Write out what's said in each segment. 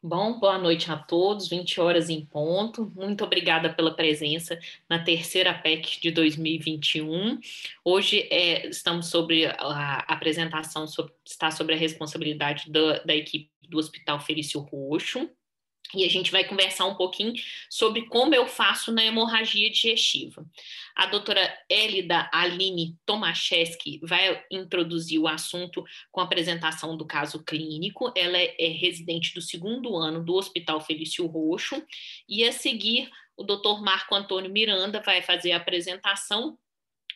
Bom, boa noite a todos, 20 horas em ponto. Muito obrigada pela presença na terceira PEC de 2021. Hoje estamos sobre a apresentação, está sobre a responsabilidade da equipe do Hospital Felício Roxo. E a gente vai conversar um pouquinho sobre como eu faço na hemorragia digestiva. A doutora Elida Aline Tomaszewski vai introduzir o assunto com a apresentação do caso clínico. Ela é residente do 2º ano do Hospital Felício Roxo. E a seguir, o doutor Marco Antônio Miranda vai fazer a apresentação.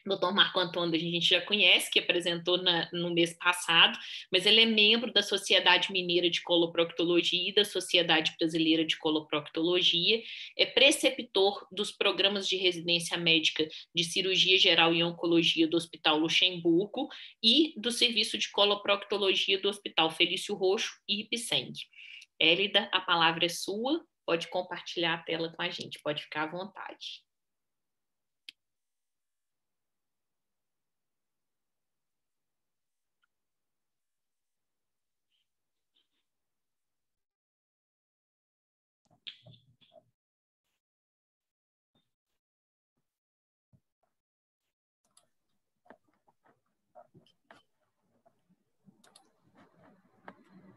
O Dr. Marco Antônio a gente já conhece, que apresentou no mês passado, mas ele é membro da Sociedade Mineira de Coloproctologia e da Sociedade Brasileira de Coloproctologia, é preceptor dos programas de residência médica de cirurgia geral e oncologia do Hospital Luxemburgo e do Serviço de Coloproctologia do Hospital Felício Roxo e Ipseng. Elida, a palavra é sua, pode compartilhar a tela com a gente, pode ficar à vontade.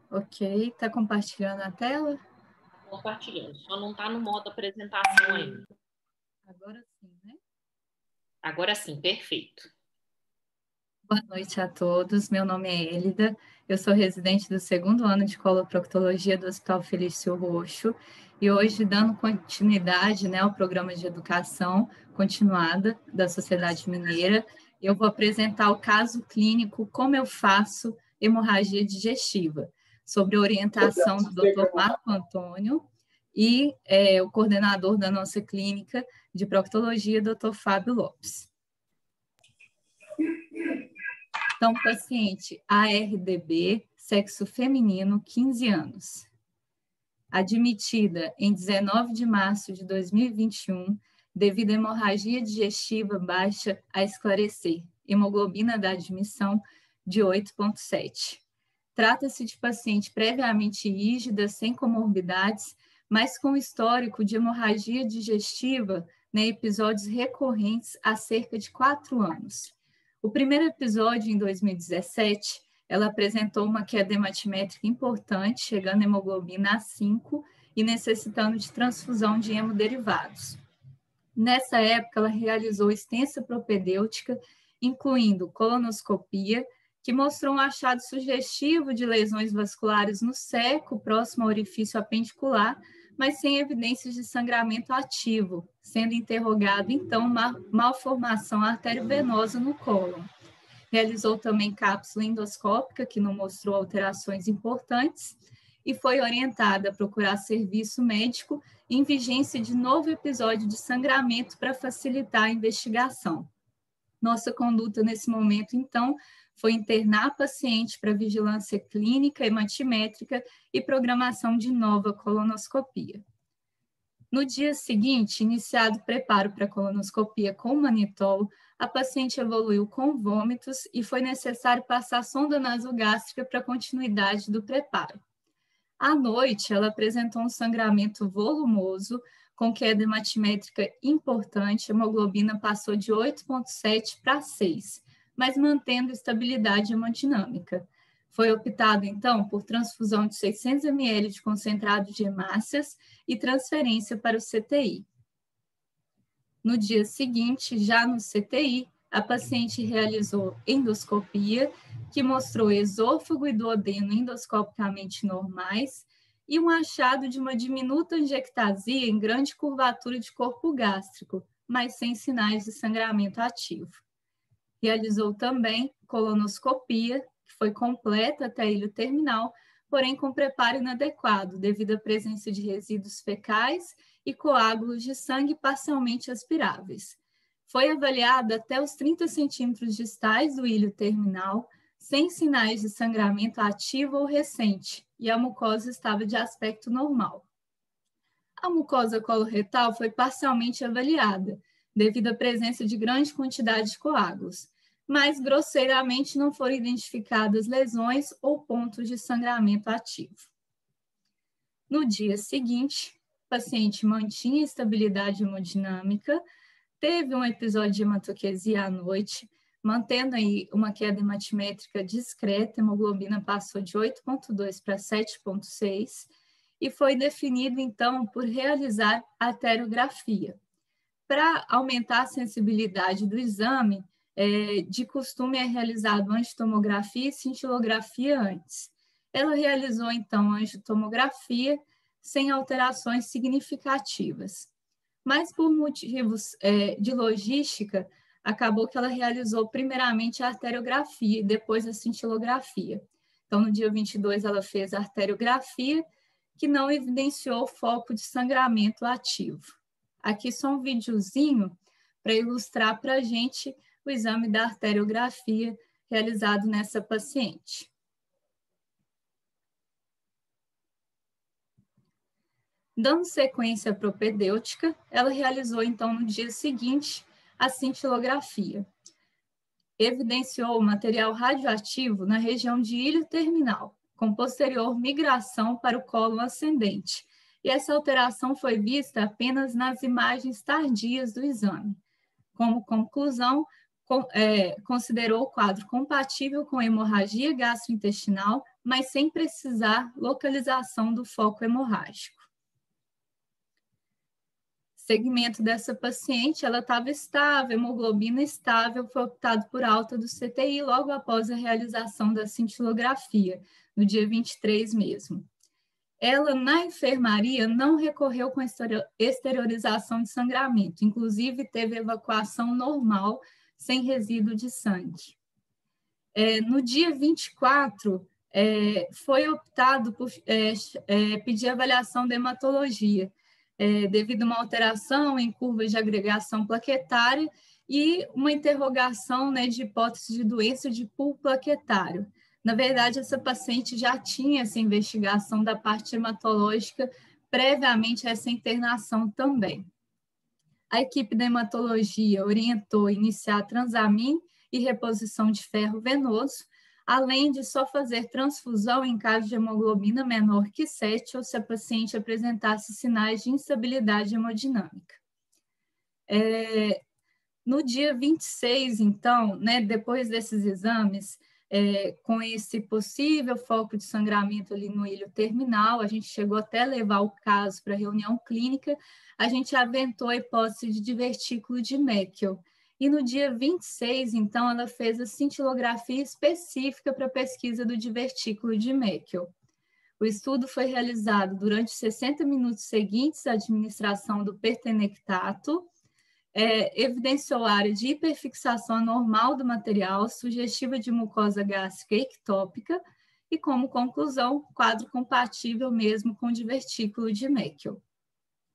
Ok, está compartilhando a tela? Compartilhando, só não está no modo apresentação ainda. Agora sim, né? Agora sim, perfeito. Boa noite a todos, meu nome é Elida, eu sou residente do 2º ano de coloproctologia do Hospital Felício Roxo e hoje, dando continuidade, né, ao programa de educação continuada da Sociedade Mineira, eu vou apresentar o caso clínico Como eu faço hemorragia digestiva, sobre a orientação do Dr. Marco Antônio e o coordenador da nossa clínica de proctologia, Dr. Fábio Lopes. Então, paciente ARDB, sexo feminino, 15 anos. Admitida em 19 de março de 2021, devido a hemorragia digestiva baixa a esclarecer, hemoglobina da admissão de 8,7. Trata-se de paciente previamente rígida, sem comorbidades, mas com histórico de hemorragia digestiva, né, episódios recorrentes há cerca de 4 anos. O primeiro episódio, em 2017, ela apresentou uma queda hematimétrica importante, chegando a hemoglobina a 5 e necessitando de transfusão de hemoderivados. Nessa época, ela realizou extensa propedêutica, incluindo colonoscopia, que mostrou um achado sugestivo de lesões vasculares no seco, próximo ao orifício apendicular, mas sem evidências de sangramento ativo, sendo interrogado, então, malformação arteriovenosa no cólon. Realizou também cápsula endoscópica, que não mostrou alterações importantes, e foi orientada a procurar serviço médico em vigência de novo episódio de sangramento para facilitar a investigação. Nossa conduta nesse momento, então, foi internar a paciente para vigilância clínica, hematimétrica e programação de nova colonoscopia. No dia seguinte, iniciado o preparo para a colonoscopia com manitol, a paciente evoluiu com vômitos e foi necessário passar sonda nasogástrica para a continuidade do preparo. À noite, ela apresentou um sangramento volumoso, com queda hematimétrica importante, a hemoglobina passou de 8,7 para 6, mas mantendo estabilidade hemodinâmica. Foi optado, então, por transfusão de 600 ml de concentrado de hemácias e transferência para o CTI. No dia seguinte, já no CTI, a paciente realizou endoscopia, que mostrou esôfago e duodeno endoscopicamente normais e um achado de uma diminuta angiectasia em grande curvatura de corpo gástrico, mas sem sinais de sangramento ativo. Realizou também colonoscopia, que foi completa até a ilho terminal, porém com preparo inadequado, devido à presença de resíduos fecais e coágulos de sangue parcialmente aspiráveis. Foi avaliada até os 30 centímetros distais do ilho terminal, sem sinais de sangramento ativo ou recente, e a mucosa estava de aspecto normal. A mucosa coloretal foi parcialmente avaliada, devido à presença de grande quantidade de coágulos, mas grosseiramente não foram identificadas lesões ou pontos de sangramento ativo. No dia seguinte, o paciente mantinha estabilidade hemodinâmica, teve um episódio de hematoquesia à noite, mantendo aí uma queda hematimétrica discreta, a hemoglobina passou de 8,2 para 7,6 e foi definido, então, por realizar arteriografia. Para aumentar a sensibilidade do exame, de costume é realizado angiotomografia e cintilografia antes. Ela realizou, então, angiotomografia sem alterações significativas. Mas, por motivos de logística, acabou que ela realizou primeiramente a arteriografia e depois a cintilografia. Então, no dia 22, ela fez a arteriografia, que não evidenciou foco de sangramento ativo. Aqui só um videozinho para ilustrar para a gente o exame da arteriografia realizado nessa paciente. Dando sequência propedêutica, ela realizou, então, no dia seguinte, a cintilografia. Evidenciou material radioativo na região de ilho terminal, com posterior migração para o colo ascendente, e essa alteração foi vista apenas nas imagens tardias do exame. Como conclusão, considerou o quadro compatível com hemorragia gastrointestinal, mas sem precisar localização do foco hemorrágico. Segmento dessa paciente, ela estava estável, hemoglobina estável, foi optado por alta do CTI logo após a realização da cintilografia, no dia 23 mesmo. Ela, na enfermaria, não recorreu com exteriorização de sangramento, inclusive teve evacuação normal, sem resíduo de sangue. No dia 24, foi optado por pedir avaliação de hematologia, devido a uma alteração em curvas de agregação plaquetária e uma interrogação, né, de hipótese de doença de pool plaquetário. Na verdade, essa paciente já tinha essa investigação da parte hematológica previamente a essa internação também. A equipe da hematologia orientou iniciar transamin e reposição de ferro venoso, além de só fazer transfusão em caso de hemoglobina menor que 7 ou se a paciente apresentasse sinais de instabilidade hemodinâmica. No dia 26, então, né, depois desses exames, com esse possível foco de sangramento ali no ilho terminal, a gente chegou até a levar o caso para reunião clínica, a gente aventou a hipótese de divertículo de Meckel. E no dia 26, então, ela fez a cintilografia específica para a pesquisa do divertículo de Meckel. O estudo foi realizado durante 60 minutos seguintes à administração do pertenectato, evidenciou área de hiperfixação anormal do material, sugestiva de mucosa gástrica ectópica, e como conclusão, quadro compatível mesmo com o divertículo de Meckel.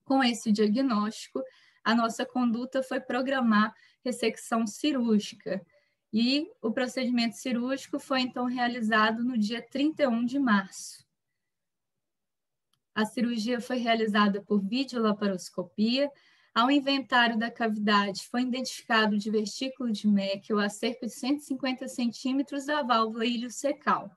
Com esse diagnóstico, a nossa conduta foi programar ressecção cirúrgica, e o procedimento cirúrgico foi, então, realizado no dia 31 de março. A cirurgia foi realizada por videolaparoscopia. Ao inventário da cavidade, foi identificado o divertículo de Meckel a cerca de 150 centímetros da válvula iliocecal.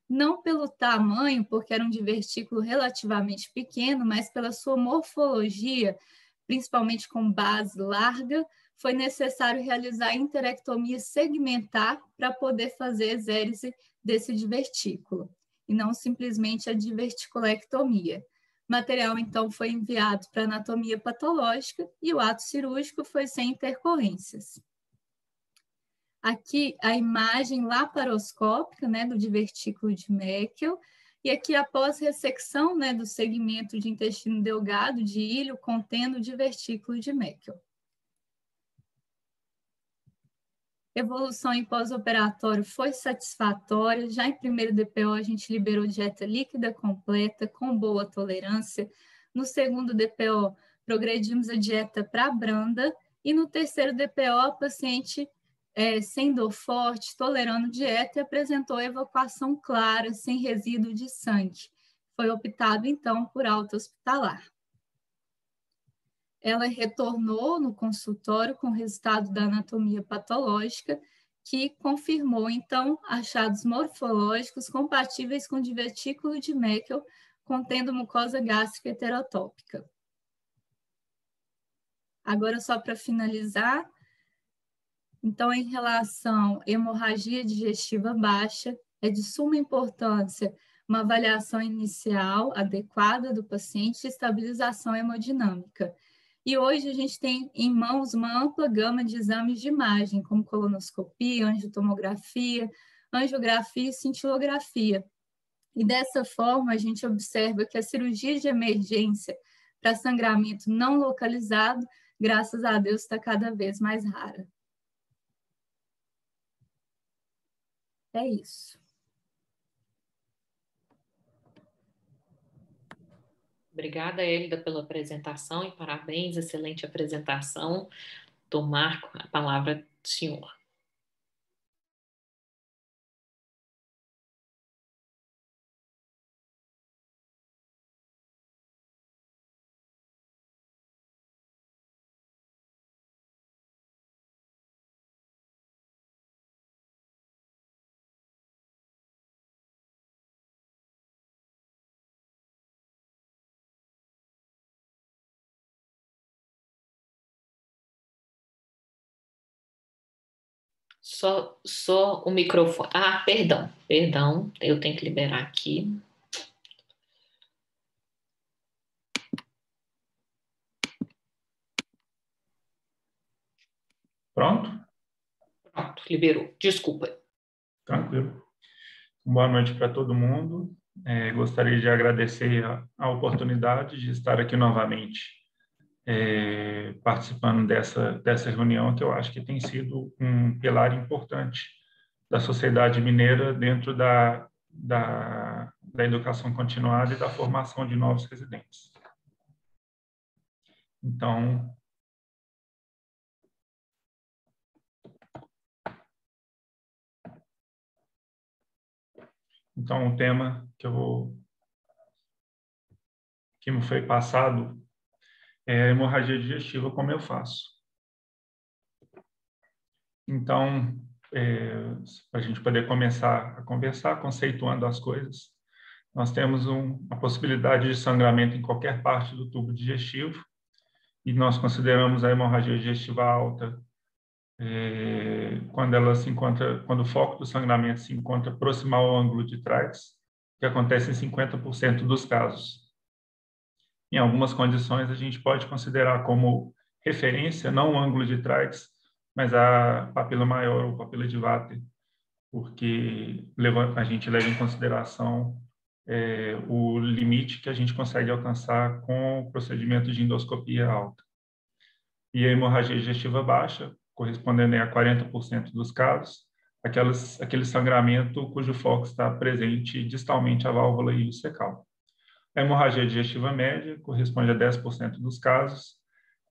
Não pelo tamanho, porque era um divertículo relativamente pequeno, mas pela sua morfologia, principalmente com base larga, foi necessário realizar interectomia segmentar para poder fazer exérese desse divertículo, e não simplesmente a diverticulectomia. O material, então, foi enviado para anatomia patológica e o ato cirúrgico foi sem intercorrências. Aqui a imagem laparoscópica, né, do divertículo de Meckel, e aqui após ressecção, né, do segmento de intestino delgado de ilho contendo o divertículo de Meckel. Evolução em pós-operatório foi satisfatória. Já em primeiro DPO, a gente liberou dieta líquida completa, com boa tolerância. No segundo DPO, progredimos a dieta para branda. E no terceiro DPO, a paciente sem dor forte, tolerando dieta, e apresentou evacuação clara, sem resíduo de sangue. Foi optado, então, por alta hospitalar. Ela retornou no consultório com o resultado da anatomia patológica, que confirmou, então, achados morfológicos compatíveis com divertículo de Meckel, contendo mucosa gástrica heterotópica. Agora, só para finalizar, então, em relação à hemorragia digestiva baixa, é de suma importância uma avaliação inicial adequada do paciente e estabilização hemodinâmica. E hoje a gente tem em mãos uma ampla gama de exames de imagem, como colonoscopia, angiotomografia, angiografia e cintilografia. E dessa forma, a gente observa que a cirurgia de emergência para sangramento não localizado, graças a Deus, está cada vez mais rara. É isso. Obrigada, Hélida, pela apresentação e parabéns, excelente apresentação. Dou Marco a palavra do senhor. Só o microfone. Ah, perdão, eu tenho que liberar aqui. Pronto? Pronto, liberou. Desculpa. Tranquilo. Boa noite para todo mundo. Gostaria de agradecer a oportunidade de estar aqui novamente participando dessa reunião, que eu acho que tem sido um pilar importante da sociedade mineira dentro da educação continuada e da formação de novos residentes. Então, o tema que me foi passado é a hemorragia digestiva, como eu faço. Então, para a gente poder começar a conversar, conceituando as coisas, nós temos a possibilidade de sangramento em qualquer parte do tubo digestivo, e nós consideramos a hemorragia digestiva alta quando o foco do sangramento se encontra proximal ao ângulo de Treitz, que acontece em 50% dos casos. Em algumas condições, a gente pode considerar como referência não o ângulo de Treitz, mas a papila maior ou papila de Vater, porque a gente leva em consideração o limite que a gente consegue alcançar com o procedimento de endoscopia alta. E a hemorragia digestiva baixa, correspondendo a 40% dos casos, aquele sangramento cujo foco está presente distalmente à válvula iliocecal. A hemorragia digestiva média corresponde a 10% dos casos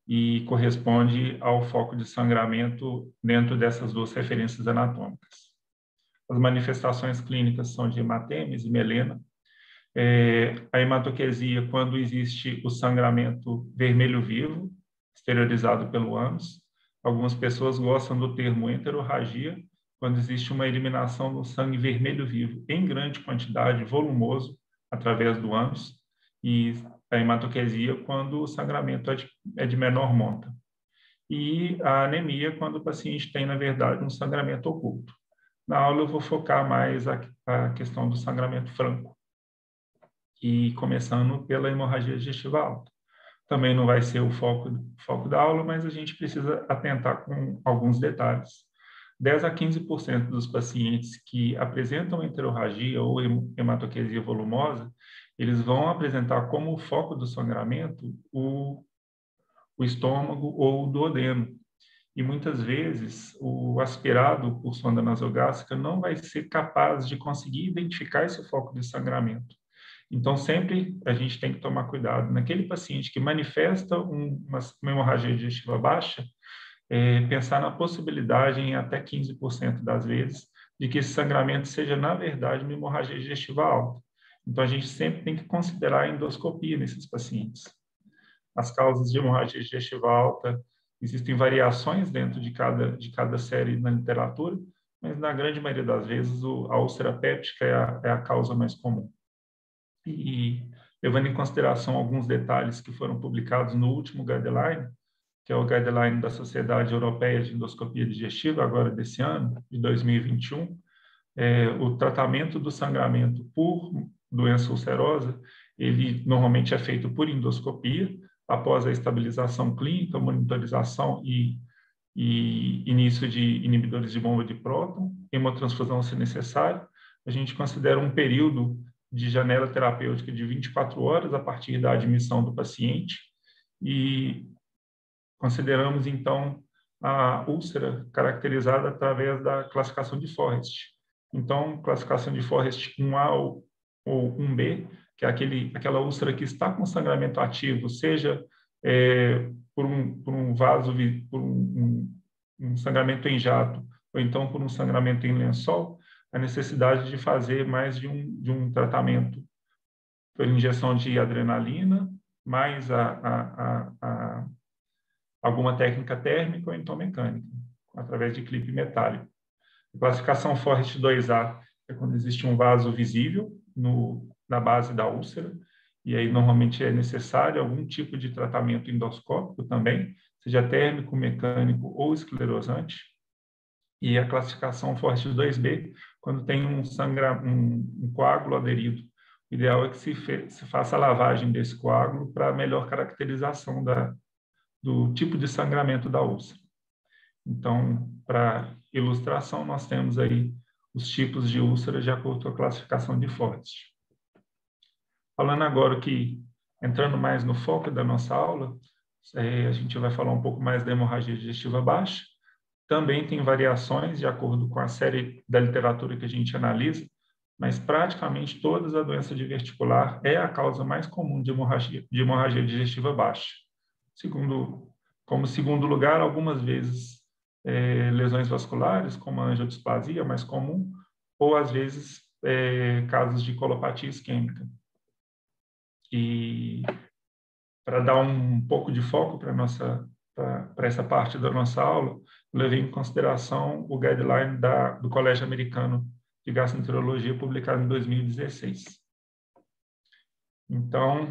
e corresponde ao foco de sangramento dentro dessas duas referências anatômicas. As manifestações clínicas são de hematemes e melena. A hematoquesia, quando existe o sangramento vermelho vivo, exteriorizado pelo ânus. Algumas pessoas gostam do termo enterorragia, quando existe uma eliminação do sangue vermelho vivo em grande quantidade, volumoso, através do ânus, e a hematoquesia, quando o sangramento é de menor monta. E a anemia, quando o paciente tem, na verdade, um sangramento oculto. Na aula eu vou focar mais a questão do sangramento franco, e começando pela hemorragia digestiva alta. Também não vai ser o foco da aula, mas a gente precisa atentar com alguns detalhes. 10 a 15% dos pacientes que apresentam enterorragia ou hematoquesia volumosa, eles vão apresentar como foco do sangramento o estômago ou o duodeno. E muitas vezes o aspirado por sonda nasogástrica não vai ser capaz de conseguir identificar esse foco de sangramento. Então, sempre a gente tem que tomar cuidado. Naquele paciente que manifesta uma hemorragia digestiva baixa, pensar na possibilidade, em até 15% das vezes, de que esse sangramento seja, na verdade, uma hemorragia digestiva alta. Então, a gente sempre tem que considerar a endoscopia nesses pacientes. As causas de hemorragia digestiva alta, existem variações dentro de cada série na literatura, mas, na grande maioria das vezes, a úlcera péptica é a causa mais comum. E levando em consideração alguns detalhes que foram publicados no último guideline, que é o guideline da Sociedade Europeia de Endoscopia Digestiva, agora desse ano, de 2021, o tratamento do sangramento por doença ulcerosa, ele normalmente é feito por endoscopia, após a estabilização clínica, monitorização e início de inibidores de bomba de próton, hemotransfusão se necessário. A gente considera um período de janela terapêutica de 24 horas a partir da admissão do paciente e consideramos, então, a úlcera caracterizada através da classificação de Forrest. Então, classificação de Forrest 1A ou 1B, que é aquela úlcera que está com sangramento ativo, seja por um vaso, por um sangramento em jato, ou então por um sangramento em lençol, a necessidade de fazer mais de um tratamento por injeção de adrenalina, mais alguma técnica térmica ou então mecânica, através de clipe metálico. A classificação Forrest 2A é quando existe um vaso visível na base da úlcera, e aí normalmente é necessário algum tipo de tratamento endoscópico também, seja térmico, mecânico ou esclerosante. E a classificação Forrest 2B, quando tem um coágulo aderido. O ideal é que se faça a lavagem desse coágulo para melhor caracterização do tipo de sangramento da úlcera. Então, para ilustração, nós temos aí os tipos de úlcera de acordo com a classificação de Forrest. Falando agora entrando mais no foco da nossa aula, a gente vai falar um pouco mais da hemorragia digestiva baixa. Também tem variações de acordo com a série da literatura que a gente analisa, mas praticamente todas as doenças diverticular é a causa mais comum de hemorragia digestiva baixa. Como segundo lugar, algumas vezes lesões vasculares, como a angiodisplasia, mais comum, ou às vezes casos de colopatia isquêmica. E para dar um pouco de foco para essa parte da nossa aula, eu levei em consideração o guideline do Colégio Americano de Gastroenterologia, publicado em 2016. Então,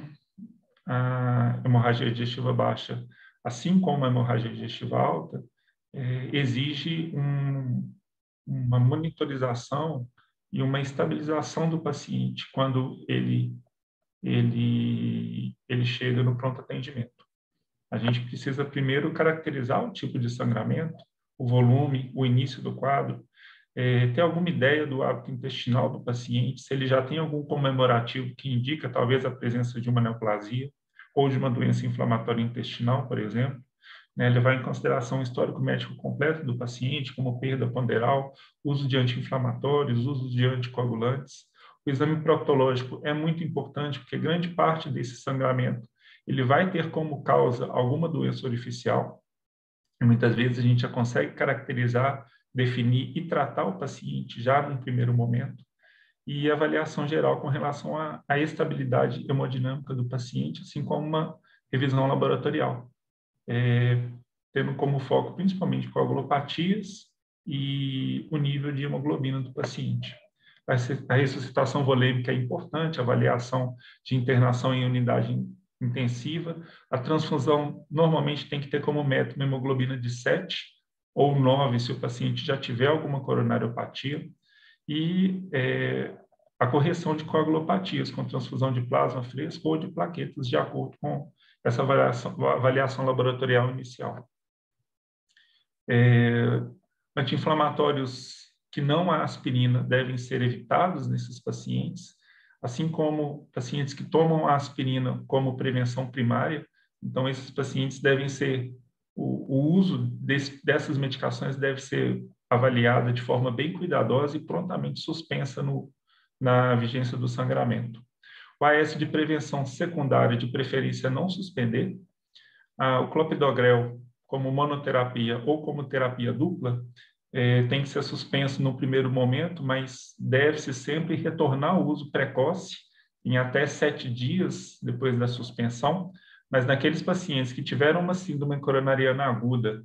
a hemorragia digestiva baixa, assim como a hemorragia digestiva alta, exige uma monitorização e uma estabilização do paciente quando ele chega no pronto atendimento. A gente precisa primeiro caracterizar o tipo de sangramento, o volume, o início do quadro, ter alguma ideia do hábito intestinal do paciente, se ele já tem algum comemorativo que indica talvez a presença de uma neoplasia ou de uma doença inflamatória intestinal, por exemplo, levar em consideração o histórico médico completo do paciente, como perda ponderal, uso de anti-inflamatórios, uso de anticoagulantes. O exame proctológico é muito importante, porque grande parte desse sangramento ele vai ter como causa alguma doença orificial, e muitas vezes a gente já consegue caracterizar, definir e tratar o paciente já num primeiro momento, e avaliação geral com relação à estabilidade hemodinâmica do paciente, assim como uma revisão laboratorial, tendo como foco principalmente coagulopatias e o nível de hemoglobina do paciente. A ressuscitação volêmica é importante, a avaliação de internação em unidade intensiva. A transfusão normalmente tem que ter como meta uma hemoglobina de 7 ou 9 se o paciente já tiver alguma coronariopatia. E a correção de coagulopatias com transfusão de plasma fresco ou de plaquetas, de acordo com essa avaliação laboratorial inicial. Anti-inflamatórios que não há aspirina devem ser evitados nesses pacientes, assim como pacientes que tomam a aspirina como prevenção primária. Então, esses pacientes devem ser, o uso dessas medicações deve ser avaliada de forma bem cuidadosa e prontamente suspensa na vigência do sangramento. O AS de prevenção secundária, de preferência não suspender. O clopidogrel, como monoterapia ou como terapia dupla, tem que ser suspenso no primeiro momento, mas deve-se sempre retornar ao uso precoce, em até 7 dias depois da suspensão, mas naqueles pacientes que tiveram uma síndrome coronariana aguda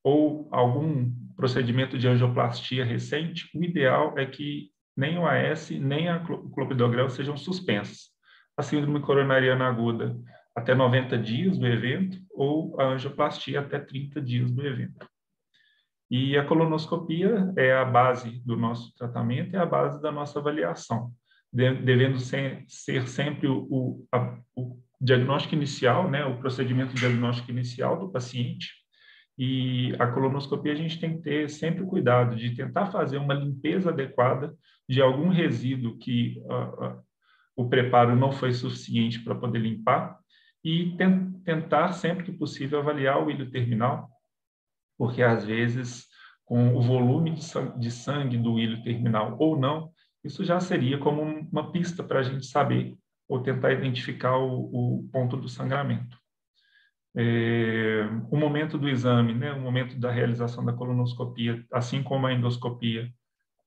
ou algum procedimento de angioplastia recente, o ideal é que nem o AS nem o clopidogrel sejam suspensos. a síndrome coronariana aguda até 90 dias do evento, ou a angioplastia até 30 dias do evento. E a colonoscopia é a base do nosso tratamento, é a base da nossa avaliação, devendo ser sempre o diagnóstico inicial, né, o procedimento diagnóstico inicial do paciente. E a colonoscopia a gente tem que ter sempre cuidado de tentar fazer uma limpeza adequada de algum resíduo que o preparo não foi suficiente para poder limpar, e tentar sempre que possível avaliar o ilho terminal, porque às vezes com o volume de sangue do ilho terminal ou não, isso já seria como uma pista para a gente saber ou tentar identificar o ponto do sangramento. O momento do exame, né, o momento da realização da colonoscopia, assim como a endoscopia,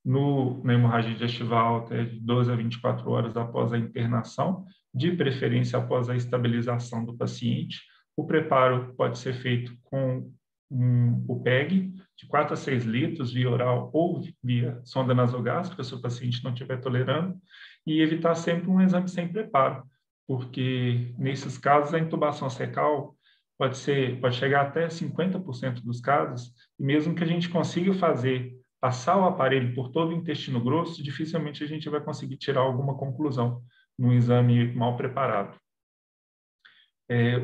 na hemorragia digestiva alta, é de 12 a 24 horas após a internação, de preferência após a estabilização do paciente. O preparo pode ser feito com o PEG, de 4 a 6 litros, via oral ou via sonda nasogástrica, se o paciente não estiver tolerando, e evitar sempre um exame sem preparo, porque nesses casos a intubação cecal pode chegar até 50% dos casos, e mesmo que a gente consiga passar o aparelho por todo o intestino grosso, dificilmente a gente vai conseguir tirar alguma conclusão num exame mal preparado.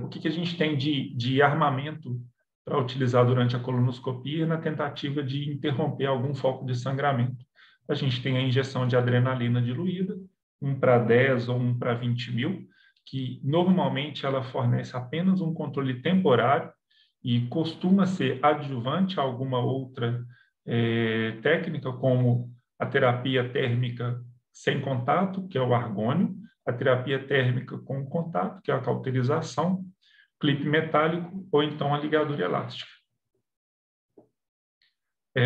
O que a gente tem de armamento para utilizar durante a colonoscopia na tentativa de interromper algum foco de sangramento? A gente tem a injeção de adrenalina diluída, 1 para 10 ou 1 para 20 mil, que normalmente ela fornece apenas um controle temporário e costuma ser adjuvante a alguma outra técnica, como a terapia térmica sem contato, que é o argônio, a terapia térmica com contato, que é a cauterização, clipe metálico ou então a ligadura elástica.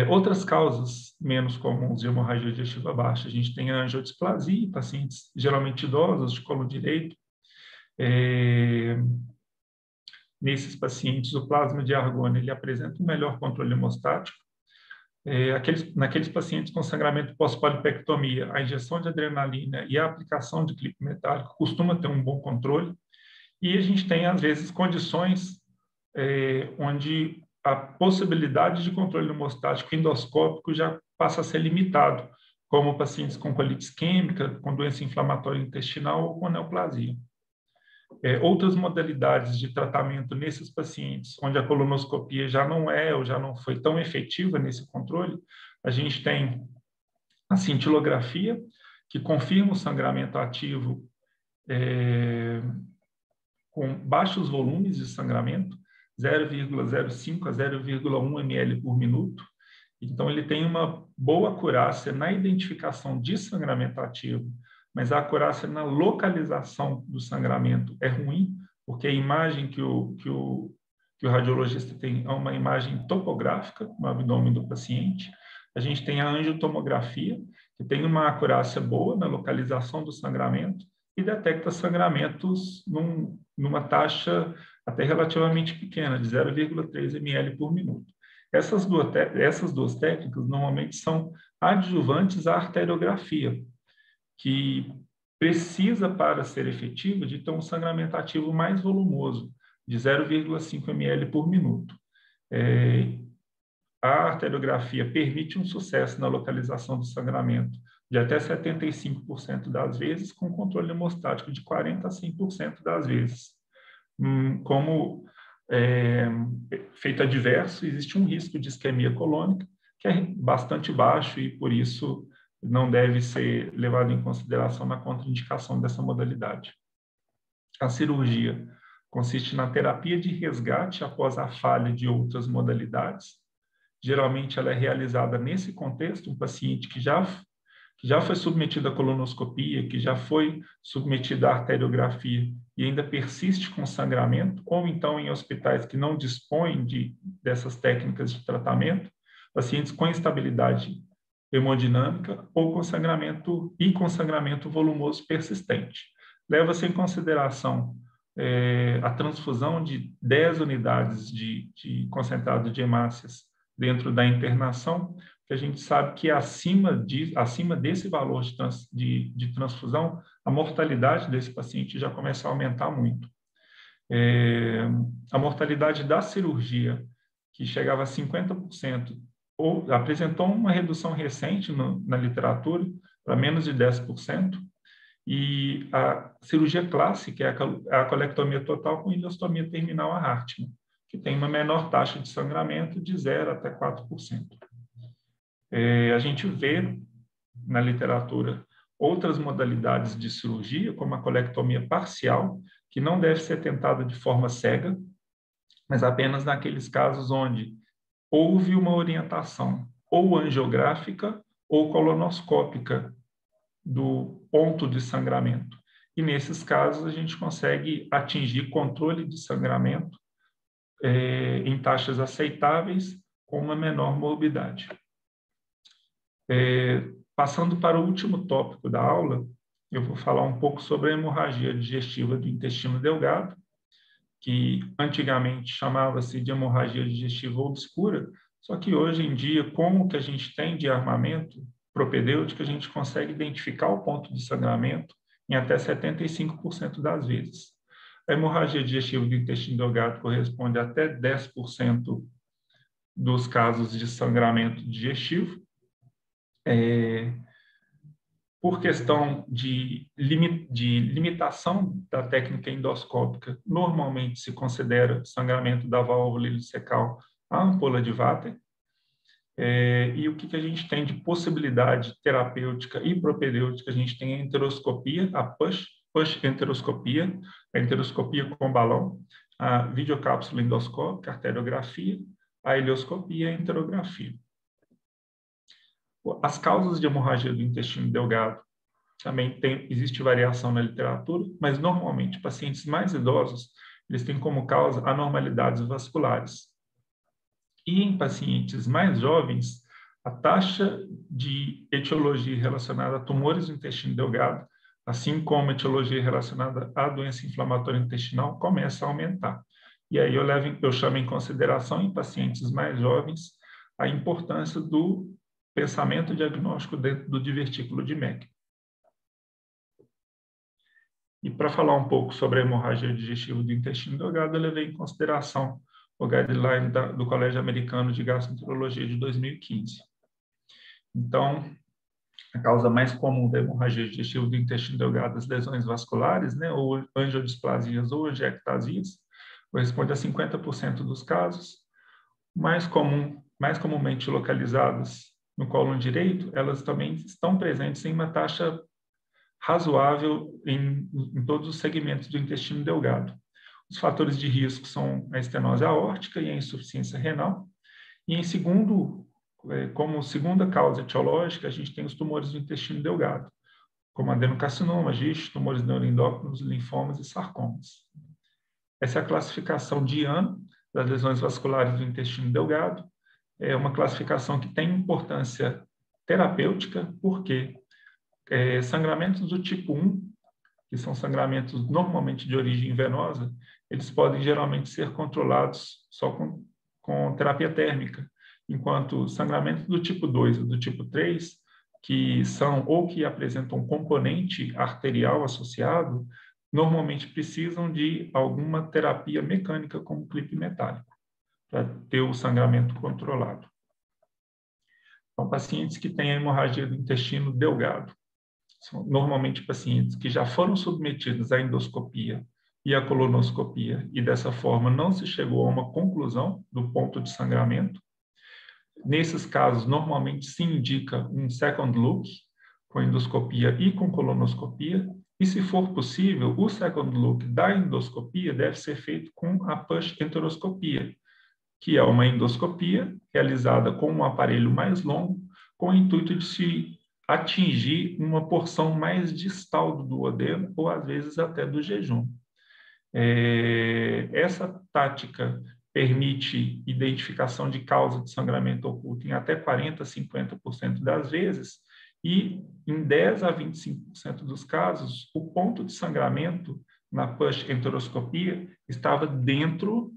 Outras causas menos comuns de hemorragia digestiva baixa, a gente tem a angiodisplasia, pacientes geralmente idosos de colo direito. Nesses pacientes, o plasma de argônio ele apresenta um melhor controle hemostático. Naqueles pacientes com sangramento pós-polipectomia, a injeção de adrenalina e a aplicação de clipe metálico costuma ter um bom controle. E a gente tem, às vezes, condições onde a possibilidade de controle hemostático endoscópico já passa a ser limitado, como pacientes com colite isquêmica, com doença inflamatória intestinal ou com neoplasia. Outras modalidades de tratamento nesses pacientes, onde a colonoscopia já não é ou já não foi tão efetiva nesse controle, a gente tem a cintilografia, que confirma o sangramento ativo com baixos volumes de sangramento, 0,05 a 0,1 ml por minuto. Então, ele tem uma boa acurácia na identificação de sangramento ativo, mas a acurácia na localização do sangramento é ruim, porque a imagem que o radiologista tem é uma imagem topográfica no abdômen do paciente. A gente tem a angiotomografia, que tem uma acurácia boa na localização do sangramento e detecta sangramentos numa taxa até relativamente pequena, de 0,3 ml por minuto. Essas duas técnicas normalmente são adjuvantes à arteriografia, que precisa, para ser efetiva, de ter um sangramento ativo mais volumoso, de 0,5 ml por minuto. A arteriografia permite um sucesso na localização do sangramento de até 75% das vezes, com controle hemostático de 40% a 100% das vezes. Como efeito adverso, existe um risco de isquemia colônica, que é bastante baixo e, por isso, não deve ser levado em consideração na contraindicação dessa modalidade. A cirurgia consiste na terapia de resgate após a falha de outras modalidades. Geralmente, ela é realizada nesse contexto, um paciente que já foi submetido à colonoscopia, que já foi submetido à arteriografia e ainda persiste com sangramento, ou então em hospitais que não dispõem dessas técnicas de tratamento, pacientes com instabilidade hemodinâmica ou com sangramento volumoso persistente. Leva-se em consideração a transfusão de 10 unidades de concentrado de hemácias dentro da internação, que a gente sabe que acima desse valor de transfusão, a mortalidade desse paciente já começa a aumentar muito. A mortalidade da cirurgia, que chegava a 50%, apresentou uma redução recente na literatura, para menos de 10%, e a cirurgia clássica é a colectomia total com ileostomia terminal a Hartmann, que tem uma menor taxa de sangramento de 0 até 4%. A gente vê na literatura outras modalidades de cirurgia, como a colectomia parcial, que não deve ser tentada de forma cega, mas apenas naqueles casos onde houve uma orientação ou angiográfica ou colonoscópica do ponto de sangramento. E nesses casos a gente consegue atingir controle de sangramento em taxas aceitáveis com uma menor morbidade. Passando para o último tópico da aula, eu vou falar um pouco sobre a hemorragia digestiva do intestino delgado, que antigamente chamava-se de hemorragia digestiva obscura, só que hoje em dia, com o que a gente tem de armamento propedêutico, a gente consegue identificar o ponto de sangramento em até 75% das vezes. A hemorragia digestiva do intestino delgado corresponde a até 10% dos casos de sangramento digestivo. Por questão de limitação da técnica endoscópica, normalmente se considera sangramento da válvula ileocecal a ampola de Vater. E o que a gente tem de possibilidade terapêutica e propedêutica? A gente tem a enteroscopia, a push enteroscopia, a enteroscopia com balão, a videocápsula endoscópica, a arteriografia, a ileoscopia e a enterografia. As causas de hemorragia do intestino delgado também existe variação na literatura, mas normalmente pacientes mais idosos, eles têm como causa anormalidades vasculares. E em pacientes mais jovens, a taxa de etiologia relacionada a tumores do intestino delgado, assim como a etiologia relacionada à doença inflamatória intestinal, começa a aumentar. E aí eu chamo em consideração em pacientes mais jovens a importância do pensamento diagnóstico dentro do divertículo de Meckel. E para falar um pouco sobre a hemorragia digestiva do intestino delgado, eu levei em consideração o guideline do Colégio Americano de Gastroenterologia de 2015. Então, a causa mais comum da hemorragia digestiva do intestino delgado, as lesões vasculares, né, ou angiodisplasias ou angiectasias, corresponde a 50% dos casos. Mais comumente localizadas no cólon direito, elas também estão presentes em uma taxa razoável em todos os segmentos do intestino delgado. Os fatores de risco são a estenose aórtica e a insuficiência renal. E como segunda causa etiológica, a gente tem os tumores do intestino delgado, como adenocarcinoma, gisto, tumores neuroendócrinos, linfomas e sarcomas. Essa é a classificação de Iano das lesões vasculares do intestino delgado. É uma classificação que tem importância terapêutica, porque sangramentos do tipo 1, que são sangramentos normalmente de origem venosa, eles podem geralmente ser controlados só com terapia térmica, enquanto sangramentos do tipo 2 e do tipo 3, que são ou que apresentam componente arterial associado, normalmente precisam de alguma terapia mecânica como clipe metálico, para ter o sangramento controlado. Então, pacientes que têm a hemorragia do intestino delgado são normalmente pacientes que já foram submetidos à endoscopia e à colonoscopia, e dessa forma não se chegou a uma conclusão do ponto de sangramento. Nesses casos, normalmente se indica um second look, com endoscopia e com colonoscopia, e se for possível, o second look da endoscopia deve ser feito com a push enteroscopia, que é uma endoscopia realizada com um aparelho mais longo, com o intuito de se atingir uma porção mais distal do duodeno, ou às vezes até do jejum. Essa tática permite identificação de causa de sangramento oculto em até 40% a 50% das vezes, e em 10% a 25% dos casos, o ponto de sangramento na push enteroscopia estava dentro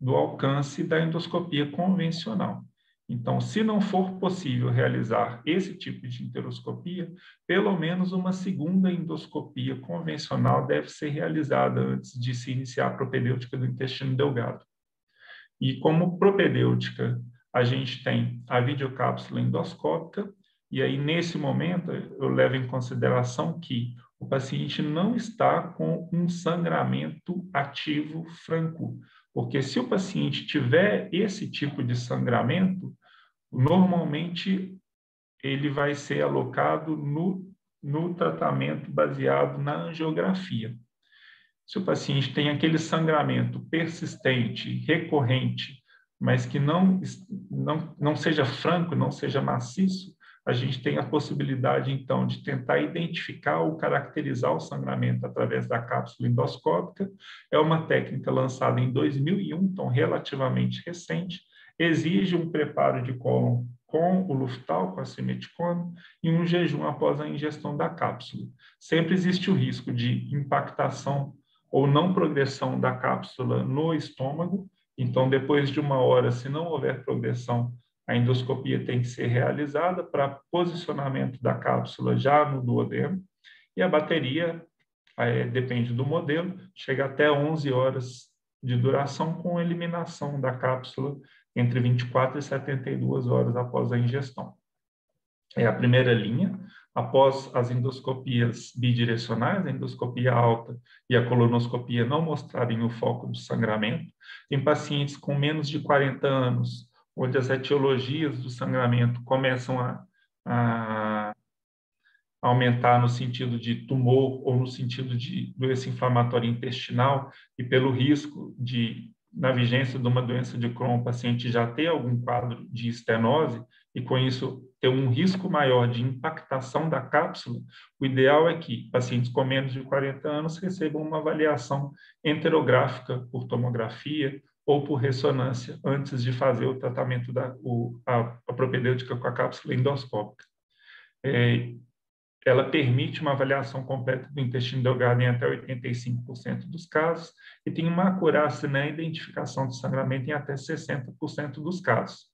do alcance da endoscopia convencional. Então, se não for possível realizar esse tipo de enteroscopia, pelo menos uma segunda endoscopia convencional deve ser realizada antes de se iniciar a propedêutica do intestino delgado. E como propedêutica, a gente tem a videocápsula endoscópica, e aí, nesse momento, eu levo em consideração que o paciente não está com um sangramento ativo franco, porque se o paciente tiver esse tipo de sangramento, normalmente ele vai ser alocado no tratamento baseado na angiografia. Se o paciente tem aquele sangramento persistente, recorrente, mas que não seja franco, não seja maciço, a gente tem a possibilidade, então, de tentar identificar ou caracterizar o sangramento através da cápsula endoscópica. É uma técnica lançada em 2001, então relativamente recente, exige um preparo de cólon com o Luftal, com a simeticona, e um jejum após a ingestão da cápsula. Sempre existe o risco de impactação ou não progressão da cápsula no estômago. Então, depois de 1 hora, se não houver progressão, a endoscopia tem que ser realizada para posicionamento da cápsula já no duodeno, e a bateria, depende do modelo, chega até 11 horas de duração, com eliminação da cápsula entre 24 e 72 horas após a ingestão. É a primeira linha. Após as endoscopias bidirecionais, a endoscopia alta e a colonoscopia não mostrarem o foco do sangramento, em pacientes com menos de 40 anos, onde as etiologias do sangramento começam a aumentar no sentido de tumor ou no sentido de doença inflamatória intestinal, e pelo risco de, na vigência de uma doença de Crohn, o paciente já ter algum quadro de estenose, e com isso ter um risco maior de impactação da cápsula, o ideal é que pacientes com menos de 40 anos recebam uma avaliação enterográfica por tomografia ou por ressonância antes de fazer o tratamento a propedêutica com a cápsula endoscópica. Ela permite uma avaliação completa do intestino delgado em até 85% dos casos e tem uma acurácia na identificação de sangramento em até 60% dos casos.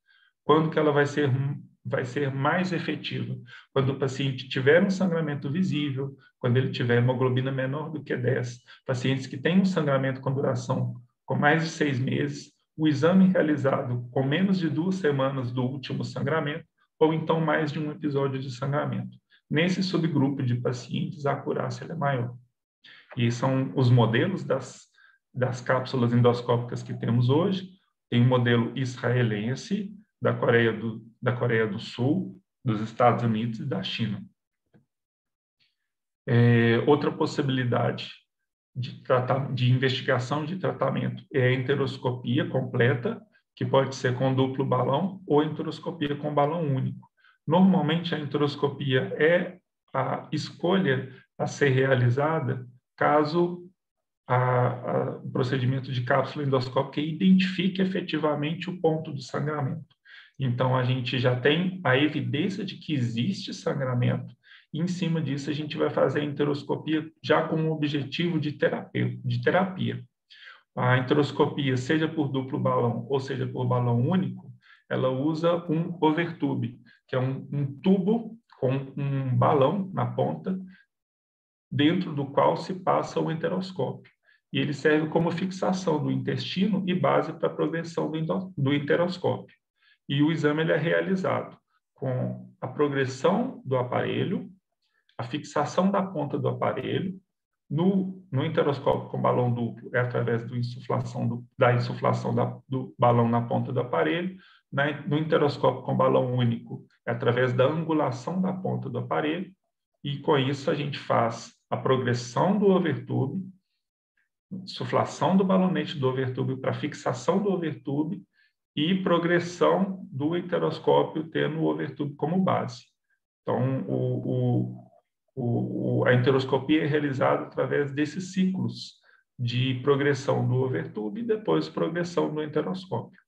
Quando que ela vai ser mais efetiva? Quando o paciente tiver um sangramento visível, quando ele tiver hemoglobina menor do que 10, pacientes que têm um sangramento com duração com mais de 6 meses, o exame realizado com menos de 2 semanas do último sangramento, ou então mais de um episódio de sangramento. Nesse subgrupo de pacientes, a acurácia é maior. E são os modelos das cápsulas endoscópicas que temos hoje. Tem o modelo israelense, da Coreia do Sul, dos Estados Unidos e da China. Outra possibilidade de investigação de tratamento é a enteroscopia completa, que pode ser com duplo balão, ou enteroscopia com balão único. Normalmente, a enteroscopia é a escolha a ser realizada caso o procedimento de cápsula endoscópica identifique efetivamente o ponto do sangramento. Então, a gente já tem a evidência de que existe sangramento, e em cima disso a gente vai fazer a enteroscopia já com o objetivo de terapia. A enteroscopia, seja por duplo balão ou seja por balão único, ela usa um overtube, que é um tubo com um balão na ponta, dentro do qual se passa o enteroscópio. E ele serve como fixação do intestino e base para a progressão do enteroscópio. E o exame ele é realizado com a progressão do aparelho, a fixação da ponta do aparelho. No enteroscópio com balão duplo é através da insuflação do balão na ponta do aparelho. No enteroscópio com balão único é através da angulação da ponta do aparelho. E com isso a gente faz a progressão do overtube, insuflação do balonete do overtube para fixação do overtube e progressão do enteroscópio tendo o overtube como base. Então, a enteroscopia é realizada através desses ciclos de progressão do overtube e depois progressão do enteroscópio.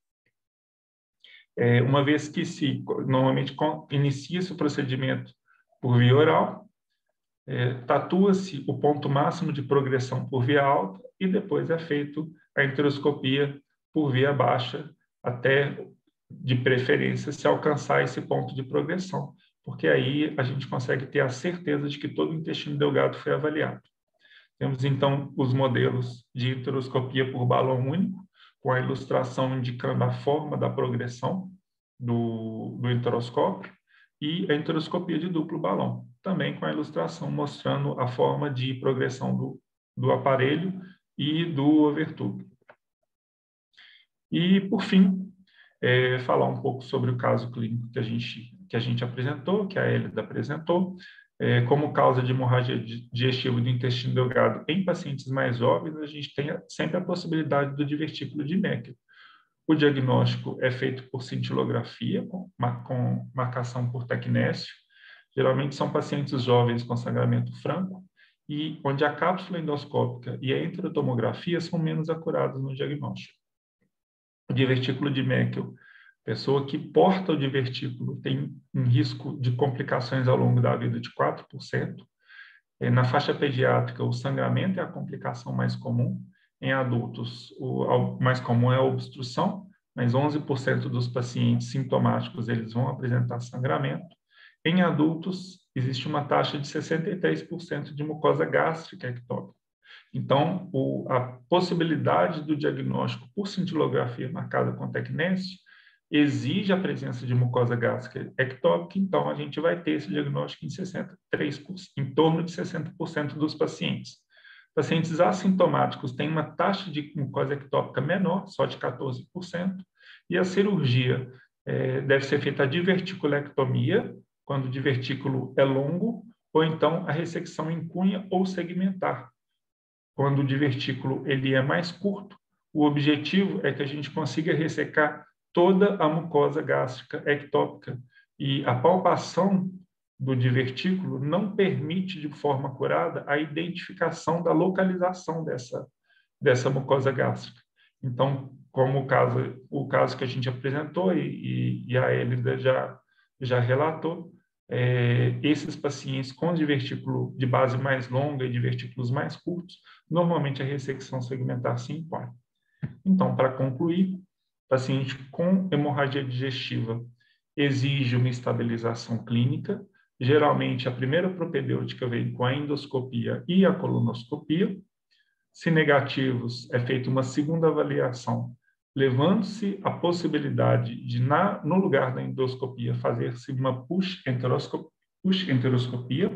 Uma vez que normalmente inicia-se o procedimento por via oral, tatua-se o ponto máximo de progressão por via alta e depois é feito a enteroscopia por via baixa até de preferência, se alcançar esse ponto de progressão, porque aí a gente consegue ter a certeza de que todo o intestino delgado foi avaliado. Temos, então, os modelos de enteroscopia por balão único, com a ilustração indicando a forma da progressão do enteroscópio, e a enteroscopia de duplo balão, também com a ilustração mostrando a forma de progressão do aparelho e do overtube. E, por fim, falar um pouco sobre o caso clínico que a gente apresentou, que a Hélida apresentou, como causa de hemorragia digestiva do intestino delgado em pacientes mais jovens, a gente tem sempre a possibilidade do divertículo de Meckel. O diagnóstico é feito por cintilografia, com marcação por tecnésio. Geralmente são pacientes jovens com sangramento franco, e onde a cápsula endoscópica e a enterotomografia são menos acurados no diagnóstico. O divertículo de Meckel, pessoa que porta o divertículo tem um risco de complicações ao longo da vida de 4%. Na faixa pediátrica, o sangramento é a complicação mais comum. Em adultos, o mais comum é a obstrução, mas 11% dos pacientes sintomáticos eles vão apresentar sangramento. Em adultos, existe uma taxa de 63% de mucosa gástrica ectópica. Então, a possibilidade do diagnóstico por cintilografia marcada com tecnésio exige a presença de mucosa gástrica ectópica, então a gente vai ter esse diagnóstico em torno de 60% dos pacientes. Pacientes assintomáticos têm uma taxa de mucosa ectópica menor, só de 14%, e a cirurgia deve ser feita a diverticulectomia, quando o divertículo é longo, ou então a ressecção em cunha ou segmentar. Quando o divertículo ele é mais curto, o objetivo é que a gente consiga ressecar toda a mucosa gástrica ectópica, e a palpação do divertículo não permite, de forma acurada, a identificação da localização dessa mucosa gástrica. Então, como o caso que a gente apresentou e a Hélida já relatou, esses pacientes com divertículo de base mais longa e divertículos mais curtos, normalmente a ressecção segmentar se impõe. Então, para concluir, paciente com hemorragia digestiva exige uma estabilização clínica. Geralmente, a primeira propedêutica vem com a endoscopia e a colonoscopia. Se negativos, é feita uma segunda avaliação, levando-se a possibilidade de, no lugar da endoscopia, fazer-se uma push enteroscopia.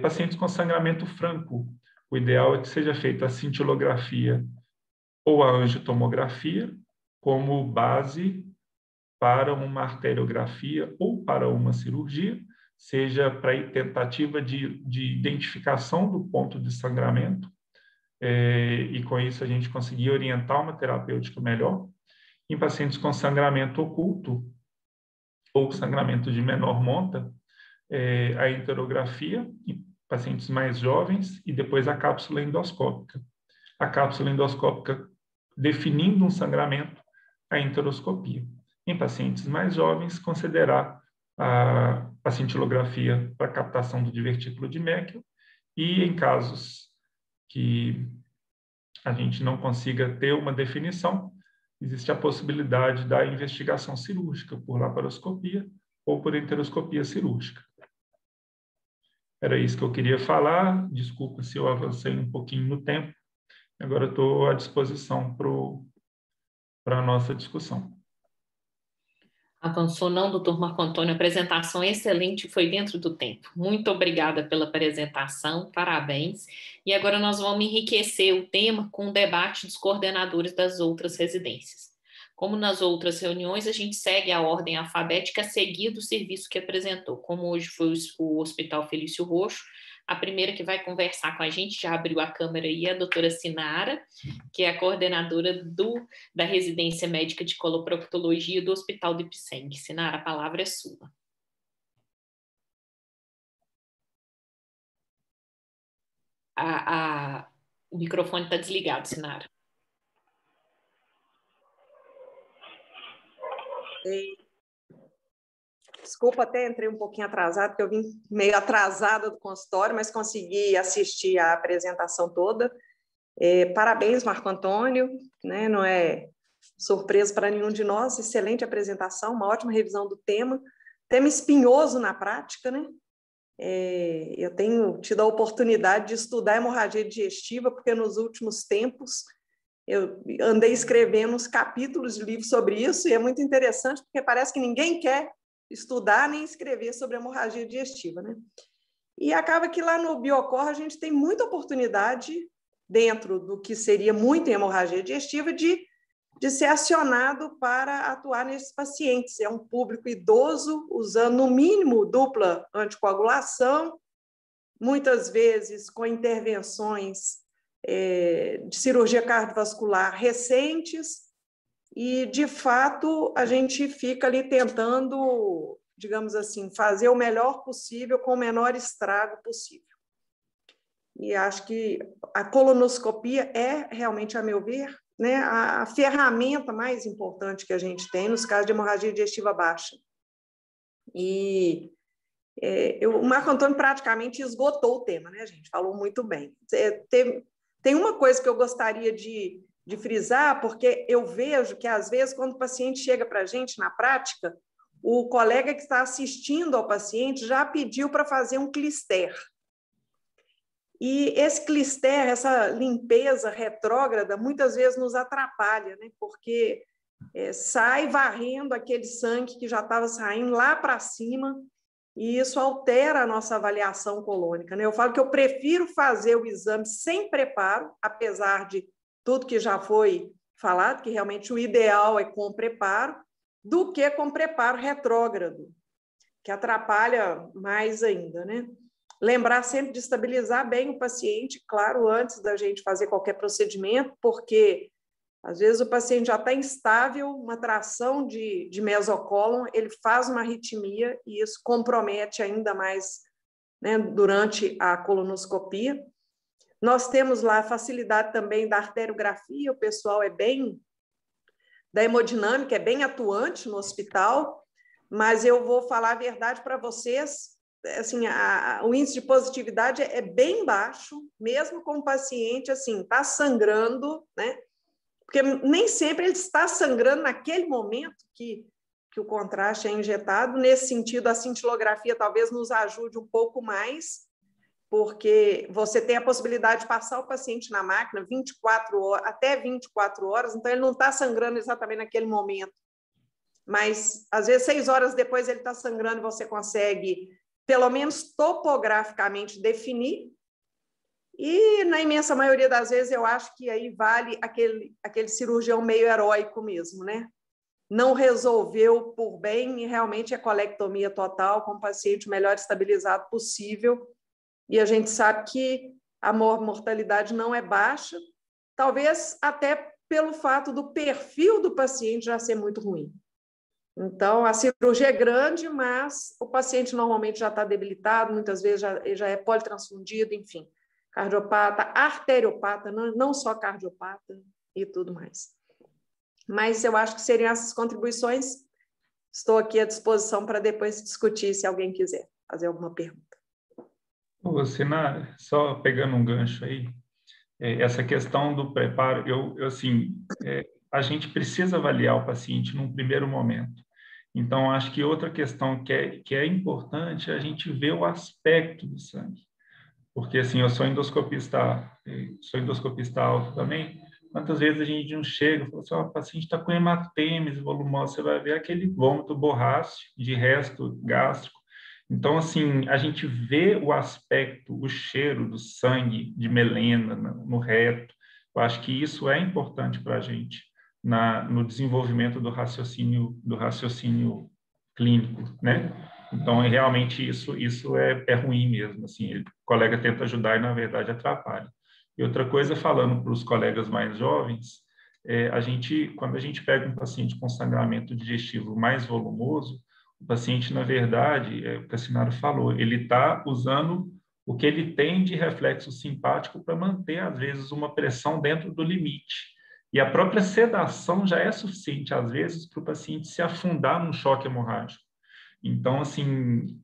Pacientes com sangramento franco, o ideal é que seja feita a cintilografia ou a angiotomografia como base para uma arteriografia ou para uma cirurgia, seja para tentativa de identificação do ponto de sangramento, e com isso a gente conseguir orientar uma terapêutica melhor. Em pacientes com sangramento oculto ou sangramento de menor monta, a enterografia, em pacientes mais jovens, e depois a cápsula endoscópica. A cápsula endoscópica definindo um sangramento, a enteroscopia. Em pacientes mais jovens, considerar a cintilografia para captação do divertículo de Meckel, e em casos que a gente não consiga ter uma definição, existe a possibilidade da investigação cirúrgica por laparoscopia ou por enteroscopia cirúrgica. Era isso que eu queria falar. Desculpa se eu avancei um pouquinho no tempo. Agora estou à disposição para a nossa discussão. Avançou não, doutor Marco Antônio, a apresentação excelente, foi dentro do tempo. Muito obrigada pela apresentação, parabéns. E agora nós vamos enriquecer o tema com o debate dos coordenadores das outras residências. Como nas outras reuniões, a gente segue a ordem alfabética a seguir do serviço que apresentou. Como hoje foi o Hospital Felício Roxo, a primeira que vai conversar com a gente, já abriu a câmera aí, é a doutora Sinara, que é a coordenadora da Residência Médica de Coloproctologia do Hospital de Ipseng. Sinara, a palavra é sua. O microfone está desligado, Sinara. Desculpa, até entrei um pouquinho atrasada, porque eu vim meio atrasada do consultório, mas consegui assistir a apresentação toda. Parabéns, Marco Antônio, né? Não é surpresa para nenhum de nós. Excelente apresentação, uma ótima revisão do tema espinhoso na prática, né? Eu tenho tido a oportunidade de estudar hemorragia digestiva, porque nos últimos tempos eu andei escrevendo uns capítulos de livros sobre isso, e é muito interessante, porque parece que ninguém quer estudar nem escrever sobre hemorragia digestiva, né? E acaba que lá no Biocor a gente tem muita oportunidade, dentro do que seria muito em hemorragia digestiva, de ser acionado para atuar nesses pacientes. É um público idoso, usando no mínimo dupla anticoagulação, muitas vezes com intervenções de cirurgia cardiovascular recentes, e, de fato, a gente fica ali tentando, digamos assim, fazer o melhor possível com o menor estrago possível. E acho que a colonoscopia é realmente, a meu ver, né, a ferramenta mais importante que a gente tem nos casos de hemorragia digestiva baixa. E o Marco Antônio praticamente esgotou o tema, né, a gente falou muito bem. Tem uma coisa que eu gostaria de frisar, porque eu vejo que, às vezes, quando o paciente chega para a gente na prática, o colega que está assistindo ao paciente já pediu para fazer um clister. E esse clister, essa limpeza retrógrada, muitas vezes nos atrapalha, né? Porque sai varrendo aquele sangue que já estava saindo lá para cima, e isso altera a nossa avaliação colônica, né? Eu falo que eu prefiro fazer o exame sem preparo, apesar de tudo que já foi falado, que realmente o ideal é com preparo, do que com preparo retrógrado, que atrapalha mais ainda, né? Lembrar sempre de estabilizar bem o paciente, claro, antes da gente fazer qualquer procedimento, porque às vezes o paciente já está instável, uma tração de mesocólon, ele faz uma arritmia e isso compromete ainda mais, né, durante a colonoscopia. Nós temos lá a facilidade também da arteriografia, o pessoal da hemodinâmica, é bem atuante no hospital, mas eu vou falar a verdade para vocês, assim, o índice de positividade é bem baixo, mesmo com o paciente, assim, está sangrando, né? Porque nem sempre ele está sangrando naquele momento que o contraste é injetado. Nesse sentido, a cintilografia talvez nos ajude um pouco mais, porque você tem a possibilidade de passar o paciente na máquina 24 horas, até 24 horas, então ele não está sangrando exatamente naquele momento. Mas, às vezes, 6 horas depois ele está sangrando e você consegue, pelo menos topograficamente, definir. E, na imensa maioria das vezes, eu acho que aí vale aquele cirurgião meio heróico mesmo, né? Não resolveu por bem e realmente é colectomia total, com o paciente o melhor estabilizado possível. E a gente sabe que a mortalidade não é baixa, talvez até pelo fato do perfil do paciente já ser muito ruim. Então, a cirurgia é grande, mas o paciente normalmente já está debilitado, muitas vezes já é politransfundido, enfim. Cardiopata, arteriopata, não só cardiopata e tudo mais. Mas eu acho que seriam essas contribuições. Estou aqui à disposição para depois discutir, se alguém quiser fazer alguma pergunta. Você, só pegando um gancho aí, essa questão do preparo, a gente precisa avaliar o paciente num primeiro momento. Então, acho que outra questão que é importante é a gente ver o aspecto do sangue. Porque, assim, eu sou endoscopista alto também. Quantas vezes a gente não chega e fala assim, o paciente está com hematemesis volumosa, você vai ver aquele vômito borráceo de resto gástrico. Então, assim, a gente vê o aspecto, o cheiro do sangue, de melena no reto. Eu acho que isso é importante para a gente no desenvolvimento do raciocínio clínico, né? Então, realmente, isso é ruim mesmo. Assim, o colega tenta ajudar e, na verdade, atrapalha. E outra coisa, falando para os colegas mais jovens, quando a gente pega um paciente com sangramento digestivo mais volumoso, o paciente, na verdade, o que a Sinara falou, ele está usando o que ele tem de reflexo simpático para manter, às vezes, uma pressão dentro do limite. E a própria sedação já é suficiente, às vezes, para o paciente se afundar num choque hemorrágico. Então, assim,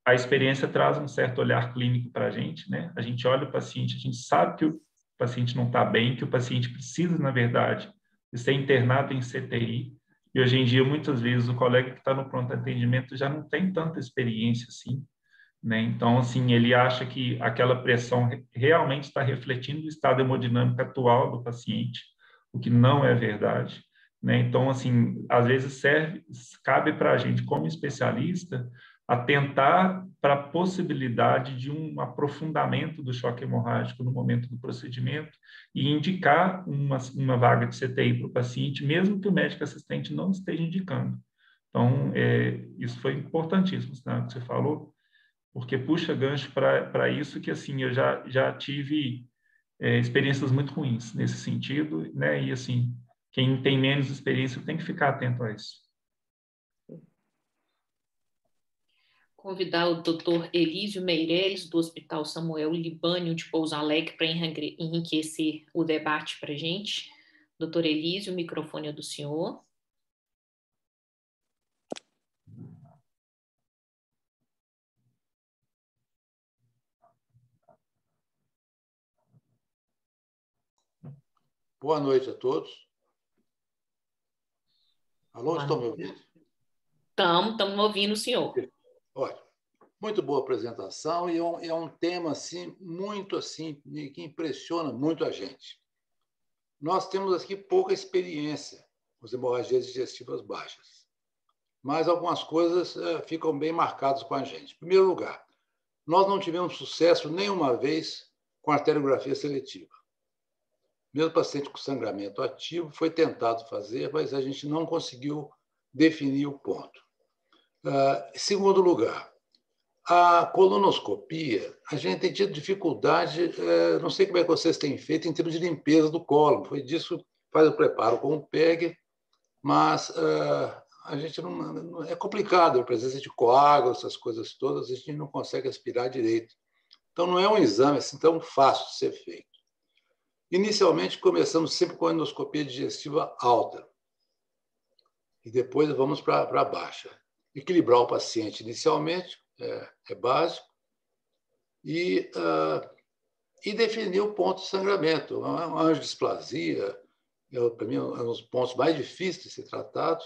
a experiência traz um certo olhar clínico para a gente, né? A gente olha o paciente, a gente sabe que o paciente não está bem, que o paciente precisa, na verdade, de ser internado em CTI. E hoje em dia, muitas vezes, o colega que está no pronto atendimento já não tem tanta experiência assim, né? Então, assim, ele acha que aquela pressão realmente está refletindo o estado hemodinâmico atual do paciente, o que não é verdade, né? Então, assim, às vezes cabe para a gente, como especialista, atentar para a possibilidade de um aprofundamento do choque hemorrágico no momento do procedimento e indicar uma vaga de CTI para o paciente, mesmo que o médico assistente não esteja indicando. Então, isso foi importantíssimo, né, que você falou, porque puxa gancho para isso que, assim, eu já tive experiências muito ruins nesse sentido, né? E, assim, quem tem menos experiência tem que ficar atento a isso. Convidar o Dr. Elísio Meireles, do Hospital Samuel Libânio de Pouso Alegre, para enriquecer o debate para a gente. Dr. Elísio, o microfone é do senhor. Boa noite a todos. Alô, estão me ouvindo? Estamos ouvindo o senhor. Olha, muito boa apresentação e é um tema assim, muito assim, que impressiona muito a gente. Nós temos aqui pouca experiência com as hemorragias digestivas baixas, mas algumas coisas ficam bem marcadas com a gente. Em primeiro lugar, nós não tivemos sucesso nenhuma vez com arteriografia seletiva. Mesmo paciente com sangramento ativo foi tentado fazer, mas a gente não conseguiu definir o ponto. Em segundo lugar, a colonoscopia, a gente tem tido dificuldade, não sei como é que vocês têm feito em termos de limpeza do cólon, foi disso que faz o preparo com o PEG, mas a gente não é complicado, a presença de coágulos, essas coisas todas, a gente não consegue aspirar direito. Então, não é um exame assim tão fácil de ser feito. Inicialmente, começamos sempre com a endoscopia digestiva alta, e depois vamos para baixa. Equilibrar o paciente inicialmente é básico, e definir o ponto de sangramento. A angiodisplasia, para mim, é um dos pontos mais difíceis de ser tratados,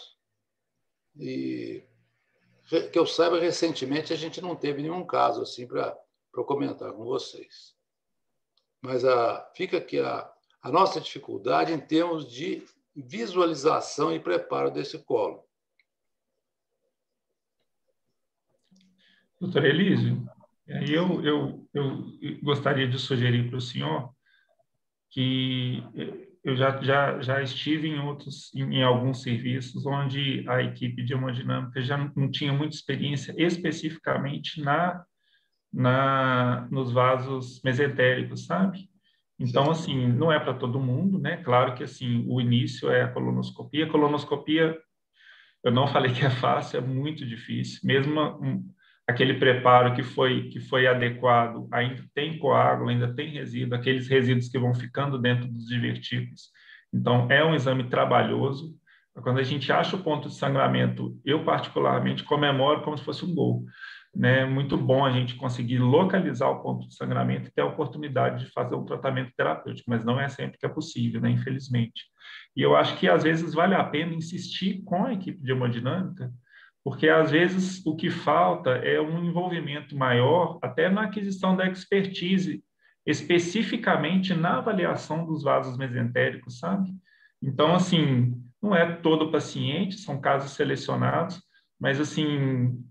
e que eu saiba, recentemente a gente não teve nenhum caso assim para comentar com vocês. Mas fica aqui a nossa dificuldade em termos de visualização e preparo desse colo. Doutor Elísio, eu gostaria de sugerir para o senhor que eu já estive em alguns serviços onde a equipe de hemodinâmica já não tinha muita experiência especificamente nos vasos mesentéricos, sabe? Então, assim, não é para todo mundo, né? Claro que, assim, o início é a colonoscopia. A colonoscopia, eu não falei que é fácil, é muito difícil. Mesmo aquele preparo que foi adequado, ainda tem coágulo, ainda tem resíduo, aqueles resíduos que vão ficando dentro dos divertículos. Então, é um exame trabalhoso. Quando a gente acha o ponto de sangramento, eu particularmente comemoro como se fosse um gol, né? Muito bom a gente conseguir localizar o ponto de sangramento e ter a oportunidade de fazer um tratamento terapêutico, mas não é sempre que é possível, né? Infelizmente. E eu acho que, às vezes, vale a pena insistir com a equipe de hemodinâmica, porque, às vezes, o que falta é um envolvimento maior, até na aquisição da expertise, especificamente na avaliação dos vasos mesentéricos, sabe? Então, assim, não é todo paciente, são casos selecionados, mas, assim,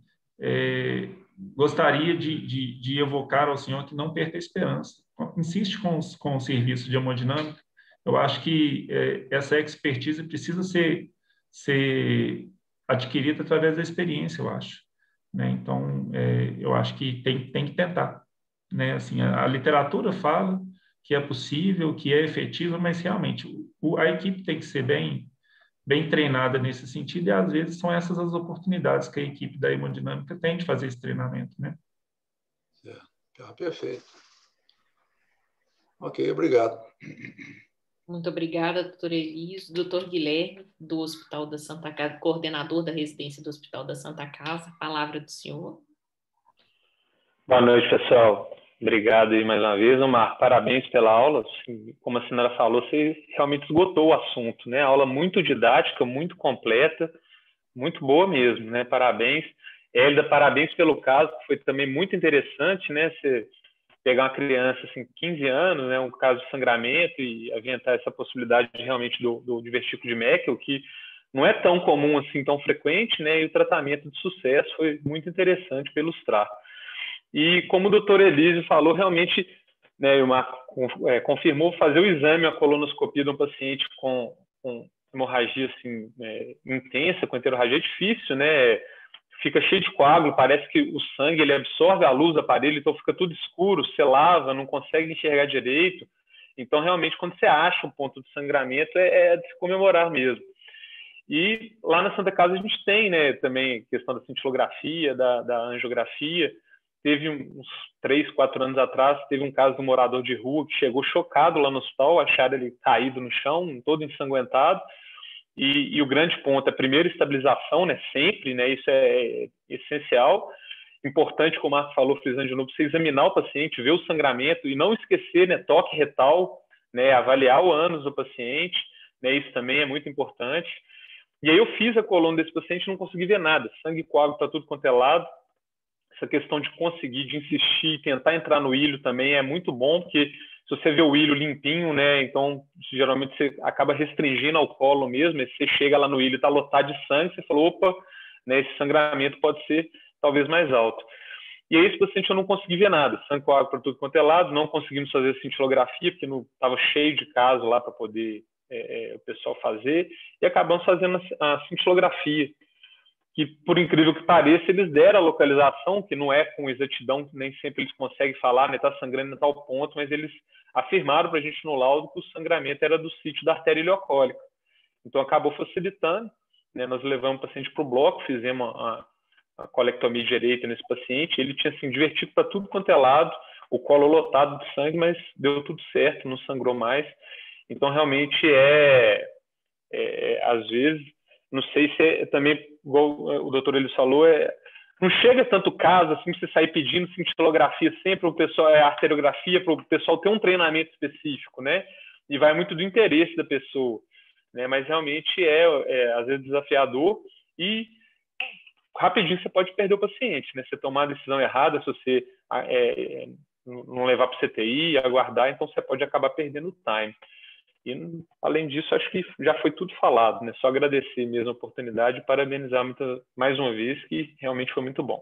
gostaria de evocar ao senhor que não perca a esperança. Insiste com o serviço de hemodinâmica. Eu acho que essa expertise precisa ser adquirida através da experiência, eu acho, né? Então, eu acho que tem que tentar, né? Assim, a literatura fala que é possível, que é efetiva, mas realmente a equipe tem que ser bem treinada nesse sentido, e às vezes são essas as oportunidades que a equipe da hemodinâmica tem de fazer esse treinamento, né? Perfeito. Ok, obrigado. Muito obrigada, doutor Elísio. Doutor Guilherme, do Hospital da Santa Casa, coordenador da residência do Hospital da Santa Casa, a palavra do senhor. Boa noite, pessoal. Obrigado aí mais uma vez, Omar. Parabéns pela aula. Como a senhora falou, você realmente esgotou o assunto, né? Aula muito didática, muito completa, muito boa mesmo, né? Parabéns. Hélida, parabéns pelo caso, que foi também muito interessante, né? Você pegar uma criança, assim, 15 anos, né? Um caso de sangramento e aventar essa possibilidade realmente do divertículo de Meckel, que não é tão comum assim, tão frequente, né? E o tratamento de sucesso foi muito interessante para ilustrar. E como o doutor Elísio falou, realmente, né, confirmou fazer o exame, a colonoscopia de um paciente com hemorragia assim, intensa, com enterorragia, é difícil, né? Fica cheio de coágulo, parece que o sangue ele absorve a luz do aparelho, então fica tudo escuro, você lava, não consegue enxergar direito. Então, realmente, quando você acha um ponto de sangramento, é de se comemorar mesmo. E lá na Santa Casa a gente tem, né, também questão da cintilografia, da angiografia. Teve uns 3, 4 anos atrás, teve um caso de um morador de rua que chegou chocado lá no hospital, acharam ele caído no chão, todo ensanguentado. E o grande ponto é, primeiro, estabilização, né, sempre, né, isso é essencial. Importante, como o Marco falou, frisando de novo, você examinar o paciente, ver o sangramento e não esquecer, né, toque retal, né, avaliar o ânus do paciente, né, isso também é muito importante. E aí eu fiz a coluna desse paciente e não consegui ver nada, sangue e coágulo para tudo quanto é lado. Essa questão de conseguir, de insistir, tentar entrar no ilho também é muito bom, porque se você vê o ilho limpinho, né, então geralmente você acaba restringindo ao colo mesmo, você chega lá no ilho e está lotado de sangue, você falou, opa, né, esse sangramento pode ser talvez mais alto. E aí esse paciente eu não consegui ver nada, sangue com água para tudo quanto é lado, não conseguimos fazer cintilografia, porque estava cheio de caso lá para poder o pessoal fazer, e acabamos fazendo a cintilografia, que, por incrível que pareça, eles deram a localização, que não é com exatidão, nem sempre eles conseguem falar, né, está sangrando em tal ponto, mas eles afirmaram para a gente no laudo que o sangramento era do sítio da artéria ileocólica. Então, acabou facilitando, né, nós levamos o paciente para o bloco, fizemos a colectomia direita nesse paciente, ele tinha assim, divertido para tudo quanto é lado, o colo lotado de sangue, mas deu tudo certo, não sangrou mais. Então, realmente, às vezes, não sei se também, igual o doutor Elis falou, não chega tanto caso assim, você sair pedindo cintilografia sempre, o pessoal, arteriografia, para o pessoal ter um treinamento específico, né? E vai muito do interesse da pessoa, né? Mas realmente às vezes, desafiador e rapidinho você pode perder o paciente, né? Você tomar a decisão errada, se você não levar para o CTI, aguardar, então você pode acabar perdendo o time. E, além disso, acho que já foi tudo falado, né? Só agradecer mesmo a oportunidade e parabenizar mais uma vez, que realmente foi muito bom.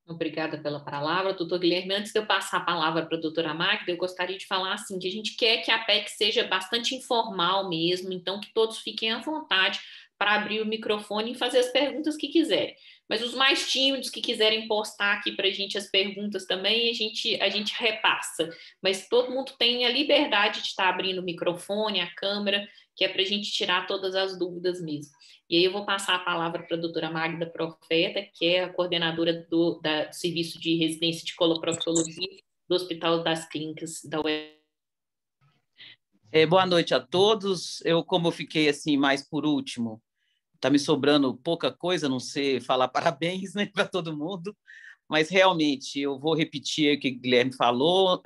Obrigada pela palavra, doutor Guilherme. Antes de eu passar a palavra para a doutora Magda, eu gostaria de falar assim, que a gente quer que a PEC seja bastante informal mesmo, então que todos fiquem à vontade para abrir o microfone e fazer as perguntas que quiserem. Mas os mais tímidos que quiserem postar aqui para a gente as perguntas também, a gente repassa. Mas todo mundo tem a liberdade de estar abrindo o microfone, a câmera, que é para a gente tirar todas as dúvidas mesmo. E aí eu vou passar a palavra para a doutora Magda Profeta, que é a coordenadora do Serviço de Residência de Coloproctologia do Hospital das Clínicas da UFRJ. Boa noite a todos. Como eu fiquei assim mais por último, está me sobrando pouca coisa, não sei falar parabéns, né, para todo mundo, mas realmente eu vou repetir o que o Guilherme falou.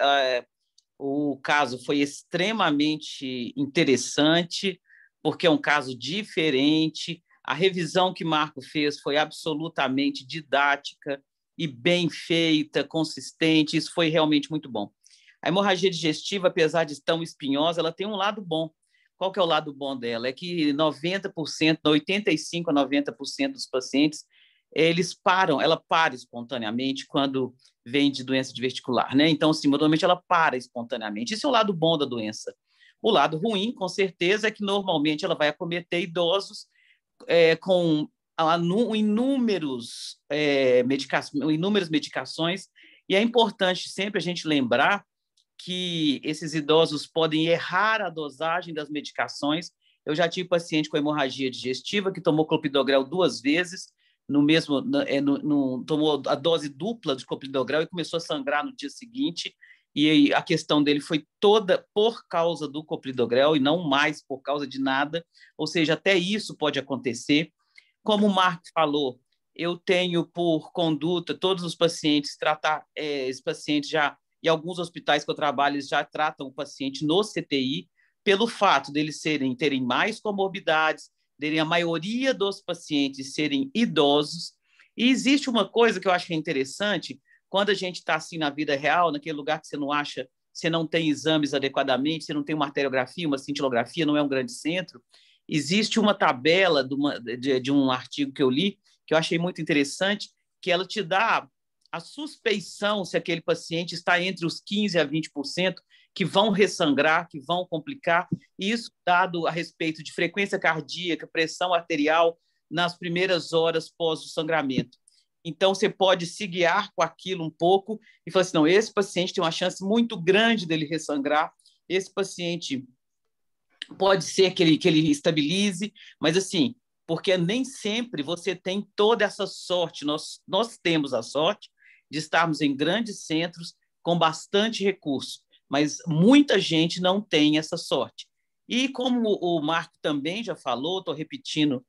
O caso foi extremamente interessante, porque é um caso diferente. A revisão que Marco fez foi absolutamente didática e bem feita, consistente. Isso foi realmente muito bom. A hemorragia digestiva, apesar de tão espinhosa, ela tem um lado bom. Qual que é o lado bom dela? É que 90%, 85% a 90% dos pacientes, ela para espontaneamente quando vem de doença diverticular, né? Então, assim, normalmente ela para espontaneamente. Isso é o lado bom da doença. O lado ruim, com certeza, é que normalmente ela vai acometer idosos com inúmeras medicações, e é importante sempre a gente lembrar que esses idosos podem errar a dosagem das medicações. Eu já tive paciente com hemorragia digestiva que tomou clopidogrel 2 vezes, tomou a dose dupla de clopidogrel e começou a sangrar no dia seguinte, e a questão dele foi toda por causa do clopidogrel e não mais por causa de nada, ou seja, até isso pode acontecer. Como o Marco falou, eu tenho por conduta todos os pacientes tratar, esses pacientes já, em alguns hospitais que eu trabalho, eles já tratam o paciente no CTI, pelo fato deles terem mais comorbidades, a maioria dos pacientes serem idosos. E existe uma coisa que eu acho que é interessante, quando a gente está assim na vida real, naquele lugar que você não acha, você não tem exames adequadamente, você não tem uma arteriografia, uma cintilografia, não é um grande centro, existe uma tabela de um artigo que eu li, que eu achei muito interessante, que ela te dá a suspeição se aquele paciente está entre os 15% a 20% que vão ressangrar, que vão complicar, e isso dado a respeito de frequência cardíaca, pressão arterial nas primeiras horas pós o sangramento. Então, você pode se guiar com aquilo um pouco e falar assim, não, esse paciente tem uma chance muito grande dele ressangrar, esse paciente pode ser que ele estabilize, mas assim, porque nem sempre você tem toda essa sorte, nós temos a sorte de estarmos em grandes centros com bastante recurso, mas muita gente não tem essa sorte. E como o Marco também já falou, estou repetindo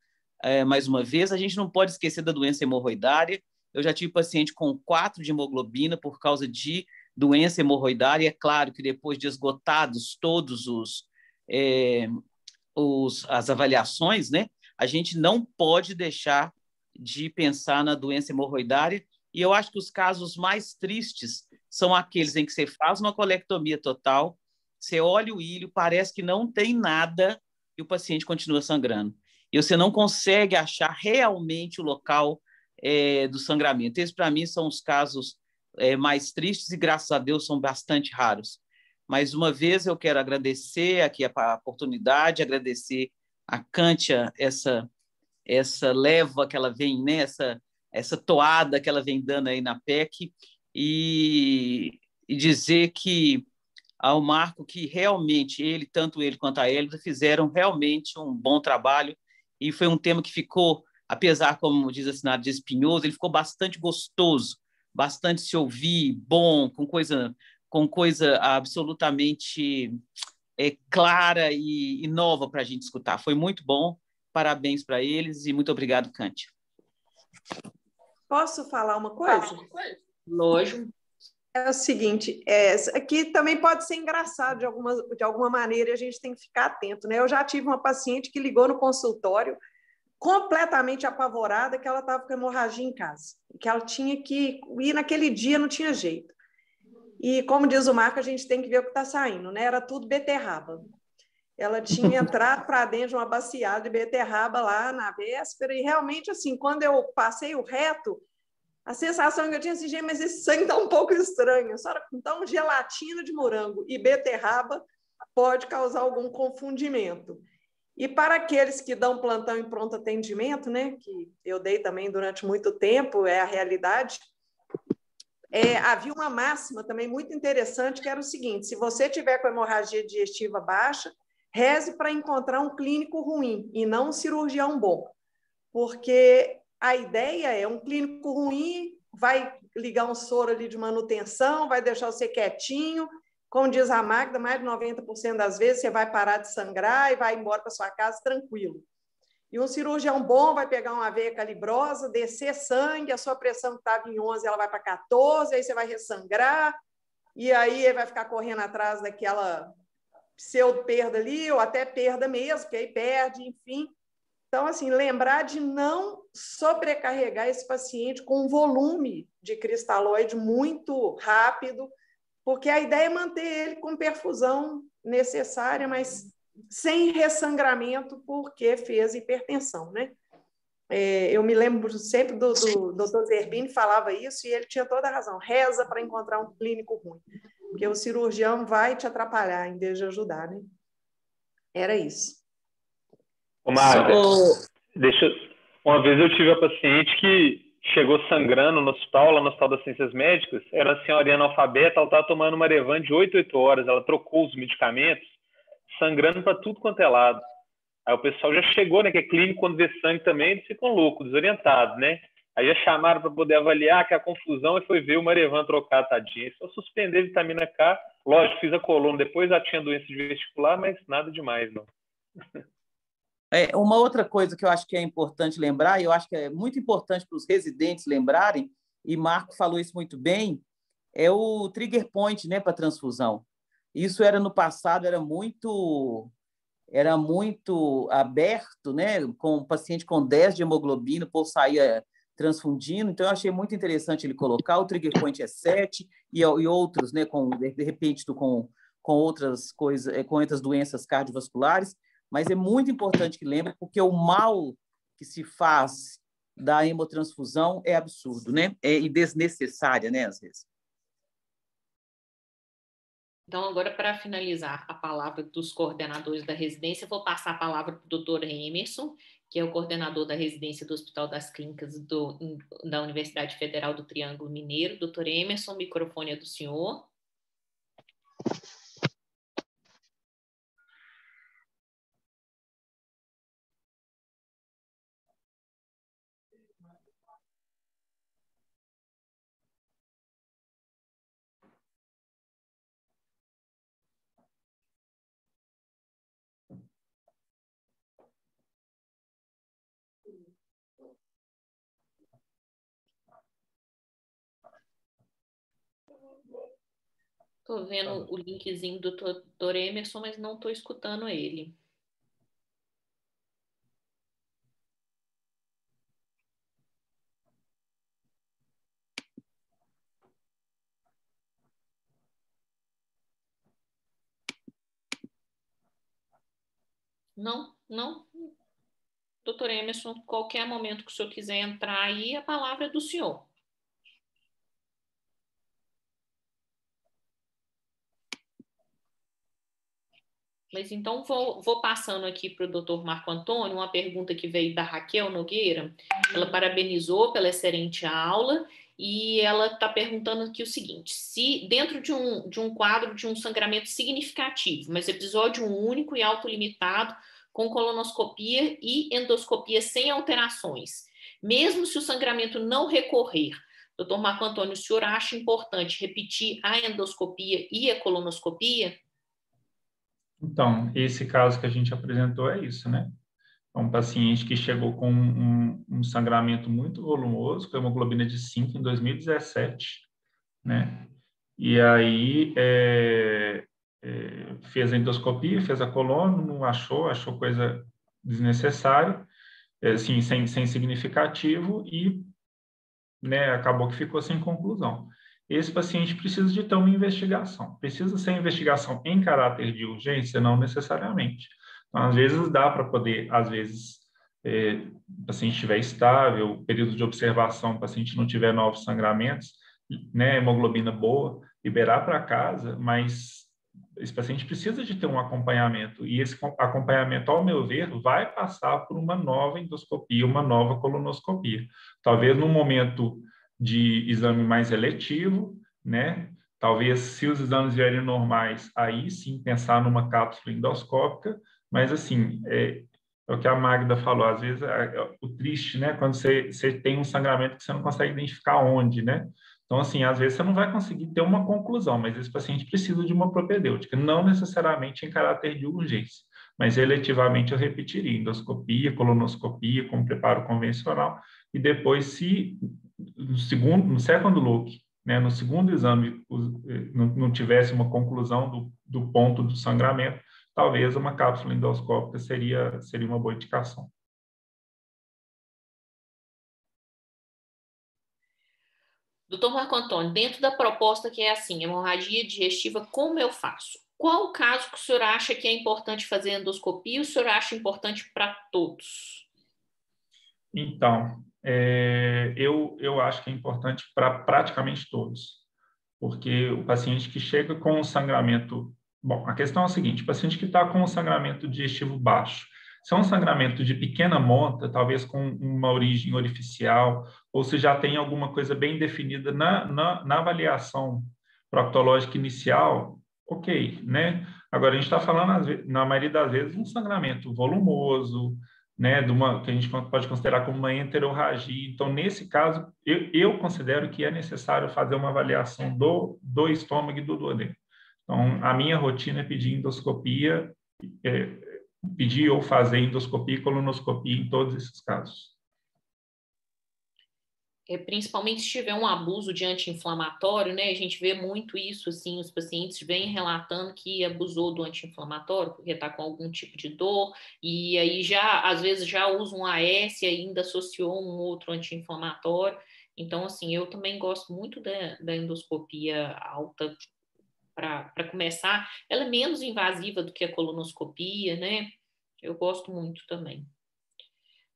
mais uma vez, a gente não pode esquecer da doença hemorroidária. Eu já tive paciente com 4 de hemoglobina por causa de doença hemorroidária. É claro que depois de esgotados todos as avaliações, né, a gente não pode deixar de pensar na doença hemorroidária. E eu acho que os casos mais tristes são aqueles em que você faz uma colectomia total, você olha o ilho, parece que não tem nada e o paciente continua sangrando. E você não consegue achar realmente o local do sangramento. Esses, para mim, são os casos mais tristes e, graças a Deus, são bastante raros. Mais uma vez, eu quero agradecer aqui a oportunidade, agradecer a Cântia essa leva que ela vem, né? essa toada que ela vem dando aí na PEC, e dizer que ao Marco que realmente tanto ele quanto a Hélida, fizeram realmente um bom trabalho, e foi um tema que ficou, apesar, como diz a Sinara, de espinhoso, ele ficou bastante gostoso, bastante se ouvir, bom, com coisa absolutamente clara e nova para a gente escutar. Foi muito bom, parabéns para eles e muito obrigado, Cântia. Posso falar uma coisa? Lógico. É o seguinte, aqui também pode ser engraçado de alguma maneira e a gente tem que ficar atento, né? Eu já tive uma paciente que ligou no consultório completamente apavorada que ela estava com hemorragia em casa, que ela tinha que ir naquele dia, não tinha jeito. E, como diz o Marco, a gente tem que ver o que está saindo, né? Era tudo beterraba. Ela tinha entrado para dentro de uma baciada de beterraba lá na véspera e realmente, assim, quando eu passei o reto, a sensação que eu tinha assim, gente, mas esse sangue está um pouco estranho. Então, gelatina de morango e beterraba pode causar algum confundimento. E para aqueles que dão plantão em pronto atendimento, né, que eu dei também durante muito tempo, é a realidade, havia uma máxima também muito interessante, que era o seguinte: se você tiver com hemorragia digestiva baixa, reze para encontrar um clínico ruim e não um cirurgião bom. Porque a ideia é um clínico ruim, vai ligar um soro ali de manutenção, vai deixar você quietinho. Como diz a Magda, mais de 90% das vezes você vai parar de sangrar e vai embora para sua casa tranquilo. E um cirurgião bom vai pegar uma veia calibrosa, descer sangue, a sua pressão que estava em 11, ela vai para 14, aí você vai ressangrar, e aí ele vai ficar correndo atrás daquela pseudo-perda ali, ou até perda mesmo, porque aí perde, enfim. Então, assim, lembrar de não sobrecarregar esse paciente com um volume de cristalóide muito rápido, porque a ideia é manter ele com perfusão necessária, mas sem ressangramento, porque fez hipertensão, né? Eu me lembro sempre do Dr. Zerbini falava isso, e ele tinha toda a razão. Reza para encontrar um clínico ruim, porque o cirurgião vai te atrapalhar em vez de ajudar, né? Era isso. Ô, Magda, uma vez eu tive uma paciente que chegou sangrando no hospital, lá no Hospital das Ciências Médicas, era uma senhorinha analfabeta, ela estava tomando Marevan de 8 horas, ela trocou os medicamentos, sangrando para tudo quanto é lado. Aí o pessoal já chegou, né, que é clínico, quando vê sangue também, eles ficam loucos, desorientados, né? Aí já chamaram para poder avaliar, que a confusão, e foi ver o Marevan trocar, tadinha. Só suspender a vitamina K, lógico, fiz a coluna, depois ela tinha doença de vestibular, mas nada demais, não. Uma outra coisa que eu acho que é importante lembrar, e eu acho que é muito importante para os residentes lembrarem, e Marco falou isso muito bem, é o trigger point, né, para transfusão. Isso era no passado, era muito aberto, né, com o paciente com 10 de hemoglobina, por sair transfundindo. Então, eu achei muito interessante ele colocar. O trigger point é 7 e outros, né, de repente, com outras coisas, com outras doenças cardiovasculares. Mas é muito importante que lembre, porque o mal que se faz da hemotransfusão é absurdo, né? E desnecessária, né, às vezes. Então, agora, para finalizar a palavra dos coordenadores da residência, vou passar a palavra para o doutor Emerson, que é o coordenador da residência do Hospital das Clínicas da Universidade Federal do Triângulo Mineiro. Doutor Emerson, o microfone é do senhor. Estou vendo o linkzinho do doutor Emerson, mas não estou escutando ele. Não. Doutor Emerson, qualquer momento que o senhor quiser entrar aí, a palavra é do senhor. Mas então vou passando aqui para o doutor Marco Antônio uma pergunta que veio da Raquel Nogueira. Ela parabenizou pela excelente aula e ela está perguntando aqui o seguinte: se dentro de um quadro de um sangramento significativo, mas episódio único e autolimitado, com colonoscopia e endoscopia sem alterações, mesmo se o sangramento não recorrer, doutor Marco Antônio, o senhor acha importante repetir a endoscopia e a colonoscopia? Então, esse caso que a gente apresentou é isso, né? É um paciente que chegou com um sangramento muito volumoso, com hemoglobina de 5 em 2017, né? E aí fez a endoscopia, fez a colônia, não achou coisa desnecessária, assim, sem significativo e, né, acabou que ficou sem conclusão. Esse paciente precisa de ter uma investigação. Precisa ser investigação em caráter de urgência? Não necessariamente. Então, às vezes dá para poder, o paciente estiver estável, período de observação, o paciente não tiver novos sangramentos, né, hemoglobina boa, liberar para casa, mas esse paciente precisa de ter um acompanhamento, e esse acompanhamento, ao meu ver, vai passar por uma nova endoscopia, uma nova colonoscopia. Talvez no momento de exame mais eletivo, né? Talvez, se os exames vierem normais, aí sim pensar numa cápsula endoscópica, mas assim, é o que a Magda falou, às vezes o triste, né? Quando você tem um sangramento que você não consegue identificar onde, né? Então, assim, às vezes você não vai conseguir ter uma conclusão, mas esse paciente precisa de uma propedêutica, não necessariamente em caráter de urgência, mas eletivamente eu repetiria endoscopia, colonoscopia, com preparo convencional, e depois, se no second look, né, no segundo exame, não tivesse uma conclusão do ponto do sangramento, talvez uma cápsula endoscópica seria uma boa indicação. Doutor Marco Antônio, dentro da proposta que é assim, hemorragia digestiva, como eu faço? Qual o caso que o senhor acha que é importante fazer endoscopia e o senhor acha importante para todos? Então, eu acho que é importante para praticamente todos, porque o paciente que chega com um sangramento... Bom, a questão é a seguinte, o paciente que está com um sangramento digestivo baixo, se é um sangramento de pequena monta, talvez com uma origem orificial, ou se já tem alguma coisa bem definida na avaliação proctológica inicial, ok, né? Agora, a gente está falando, na maioria das vezes, um sangramento volumoso, né, que a gente pode considerar como uma enterorragia. Então, nesse caso, eu considero que é necessário fazer uma avaliação do estômago e do duodeno. Então, a minha rotina é pedir endoscopia pedir ou fazer endoscopia e colonoscopia em todos esses casos. Principalmente se tiver um abuso de anti-inflamatório, né? A gente vê muito isso, assim, os pacientes vêm relatando que abusou do anti-inflamatório porque está com algum tipo de dor, e aí já, às vezes, já usa um AS e ainda associou um outro anti-inflamatório. Então, assim, eu também gosto muito da endoscopia alta para começar. Ela é menos invasiva do que a colonoscopia, né? Eu gosto muito também.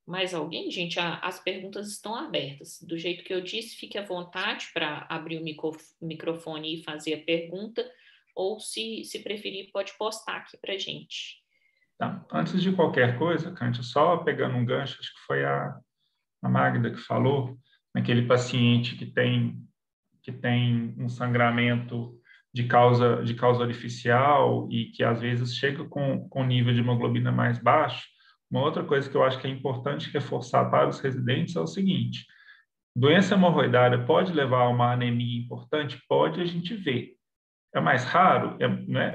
Mais alguém, gente? As perguntas estão abertas. Do jeito que eu disse, fique à vontade para abrir o microfone e fazer a pergunta, ou se preferir, pode postar aqui para a gente. Tá. Antes de qualquer coisa, Cântia, só pegando um gancho, acho que foi a Magda que falou, naquele paciente que tem um sangramento de causa artificial e que às vezes chega com nível de hemoglobina mais baixo. Uma outra coisa que eu acho que é importante reforçar para os residentes é o seguinte: doença hemorroidária pode levar a uma anemia importante? Pode, a gente vê. É mais raro?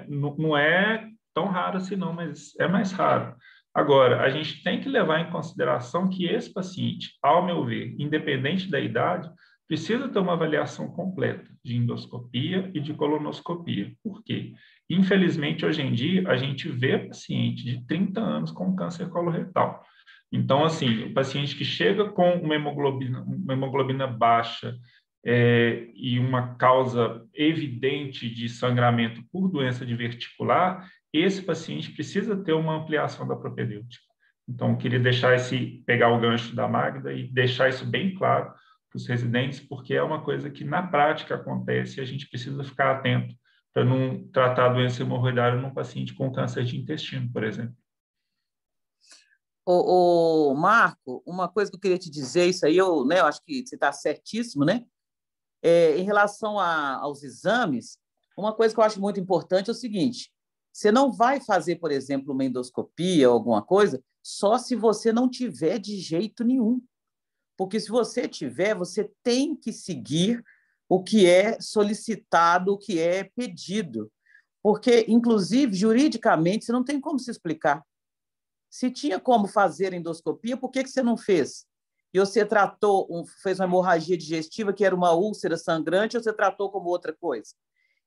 Não é tão raro assim não, mas é mais raro. Agora, a gente tem que levar em consideração que esse paciente, ao meu ver, independente da idade, precisa ter uma avaliação completa de endoscopia e de colonoscopia. Por quê? Infelizmente, hoje em dia, a gente vê paciente de 30 anos com câncer coloretal. Então, assim, o paciente que chega com uma hemoglobina baixa, e uma causa evidente de sangramento por doença diverticular, esse paciente precisa ter uma ampliação da propedêutica. Então, eu queria pegar o gancho da Magda e deixar isso bem claro para os residentes, porque é uma coisa que na prática acontece e a gente precisa ficar atento para não tratar a doença hemorroidária num paciente com câncer de intestino, por exemplo. Marco, uma coisa que eu queria te dizer, isso aí eu acho que você está certíssimo, né? Em relação aos exames, uma coisa que eu acho muito importante é o seguinte: você não vai fazer, por exemplo, uma endoscopia ou alguma coisa só se você não tiver de jeito nenhum. Porque se você tiver, você tem que seguir o que é solicitado, o que é pedido. Porque, inclusive, juridicamente, você não tem como se explicar. Se tinha como fazer endoscopia, por que você não fez? E você fez uma hemorragia digestiva, que era uma úlcera sangrante, ou você tratou como outra coisa?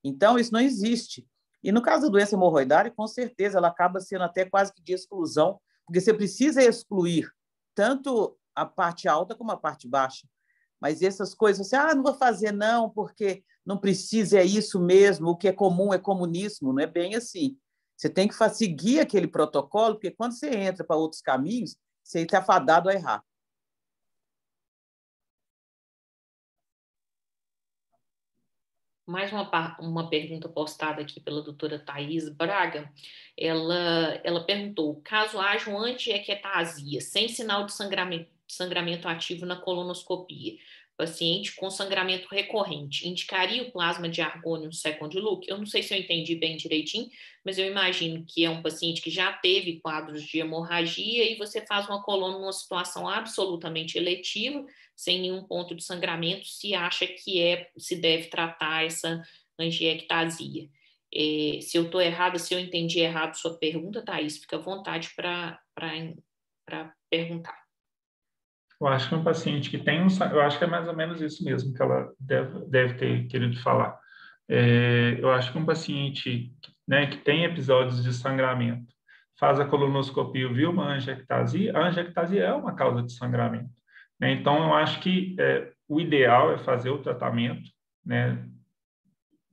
Então, isso não existe. E no caso da doença hemorroidária, com certeza, ela acaba sendo até quase que de exclusão, porque você precisa excluir tanto a parte alta como a parte baixa. Mas essas coisas, você, não vou fazer não, porque não precisa, é isso mesmo, o que é comum é comunismo, não é bem assim. Você tem que seguir aquele protocolo, porque quando você entra para outros caminhos, você está fadado a errar. Mais uma pergunta postada aqui pela doutora Thais Braga. Ela perguntou: caso haja uma angieectasia sem sinal de sangramento ativo na colonoscopia, paciente com sangramento recorrente, indicaria o plasma de argônio no second look? Eu não sei se eu entendi bem direitinho, mas eu imagino que é um paciente que já teve quadros de hemorragia e você faz uma colono numa situação absolutamente eletiva, sem nenhum ponto de sangramento, se acha que se deve tratar essa angiectasia. Se eu estou errada, se eu entendi errado sua pergunta, Thais, fica à vontade para perguntar. Eu acho que um paciente que tem eu acho que é mais ou menos isso mesmo que ela deve ter querido falar. Eu acho que um paciente, né, que tem episódios de sangramento, faz a colonoscopia e viu uma angiectasia, a angiectasia é uma causa de sangramento, né? Então, eu acho que o ideal é fazer o tratamento, né,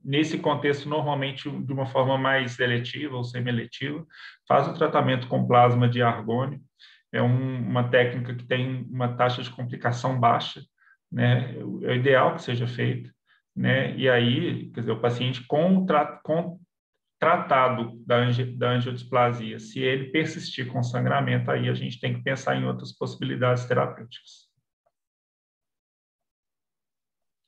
nesse contexto, normalmente de uma forma mais seletiva ou semi-eletiva, faz o tratamento com plasma de argônio. É uma técnica que tem uma taxa de complicação baixa, né? É o ideal que seja feito, né? E aí, quer dizer, o paciente com tratado da angiodisplasia, se ele persistir com sangramento, aí a gente tem que pensar em outras possibilidades terapêuticas.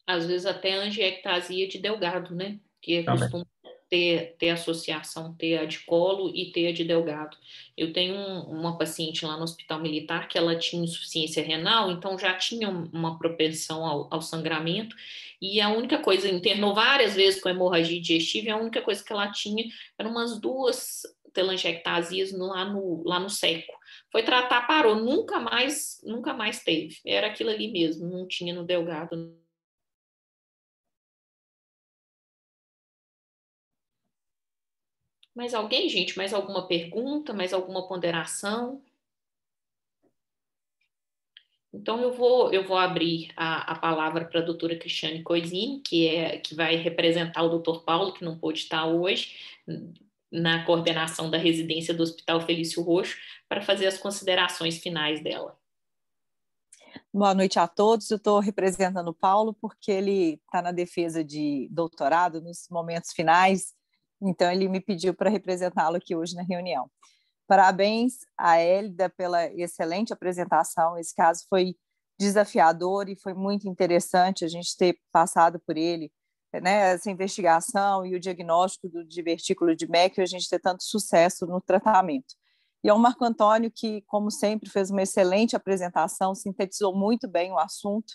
Às vezes até angiectasia de Delgado, né? Que costuma ter associação, ter a de colo e ter a de Delgado. Eu tenho uma paciente lá no Hospital Militar que ela tinha insuficiência renal, então já tinha uma propensão ao sangramento, e a única coisa, internou várias vezes com hemorragia digestiva, e a única coisa que ela tinha eram umas telangiectasias lá no seco. Foi tratar, parou, nunca mais teve. Era aquilo ali mesmo, não tinha no delgado. Mais alguém, gente? Mais alguma pergunta? Mais alguma ponderação? Então, eu vou abrir a palavra para a doutora Cristiane Coisini, que vai representar o doutor Paulo, que não pôde estar hoje, na coordenação da residência do Hospital Felício Roxo, para fazer as considerações finais dela. Boa noite a todos. Eu estou representando o Paulo porque ele está na defesa de doutorado nos momentos finais, então ele me pediu para representá-lo aqui hoje na reunião. Parabéns a Hélida pela excelente apresentação. Esse caso foi desafiador e foi muito interessante a gente ter passado por ele, né, essa investigação e o diagnóstico do divertículo de Meckel e a gente ter tanto sucesso no tratamento. E é o Marco Antônio que, como sempre, fez uma excelente apresentação, sintetizou muito bem o assunto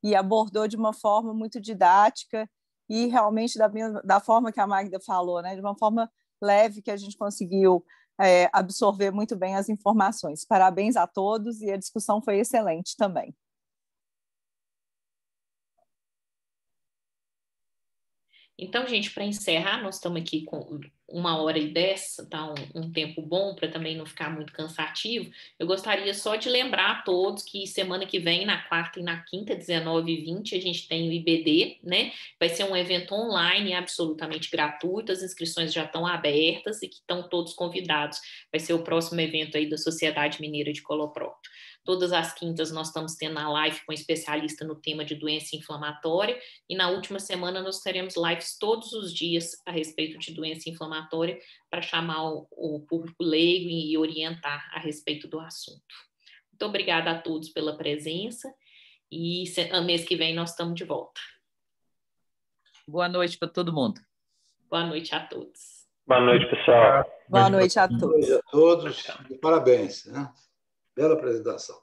e abordou de uma forma muito didática e realmente da forma que a Magda falou, né, de uma forma leve que a gente conseguiu absorver muito bem as informações. Parabéns a todos e a discussão foi excelente também. Então, gente, para encerrar, nós estamos aqui com 1h10, tá um tempo bom para também não ficar muito cansativo. Eu gostaria só de lembrar a todos que semana que vem, na quarta e na quinta, 19h20, a gente tem o IBD, né? Vai ser um evento online absolutamente gratuito, as inscrições já estão abertas e que estão todos convidados. Vai ser o próximo evento aí da Sociedade Mineira de Coloprocto. Todas as quintas nós estamos tendo a live com especialista no tema de doença inflamatória e na última semana nós teremos lives todos os dias a respeito de doença inflamatória para chamar o público leigo e orientar a respeito do assunto. Muito obrigada a todos pela presença e mês que vem nós estamos de volta. Boa noite para todo mundo. Boa noite a todos. Boa noite, pessoal. Boa noite a todos. Boa noite a todos e parabéns, né? Bela apresentação.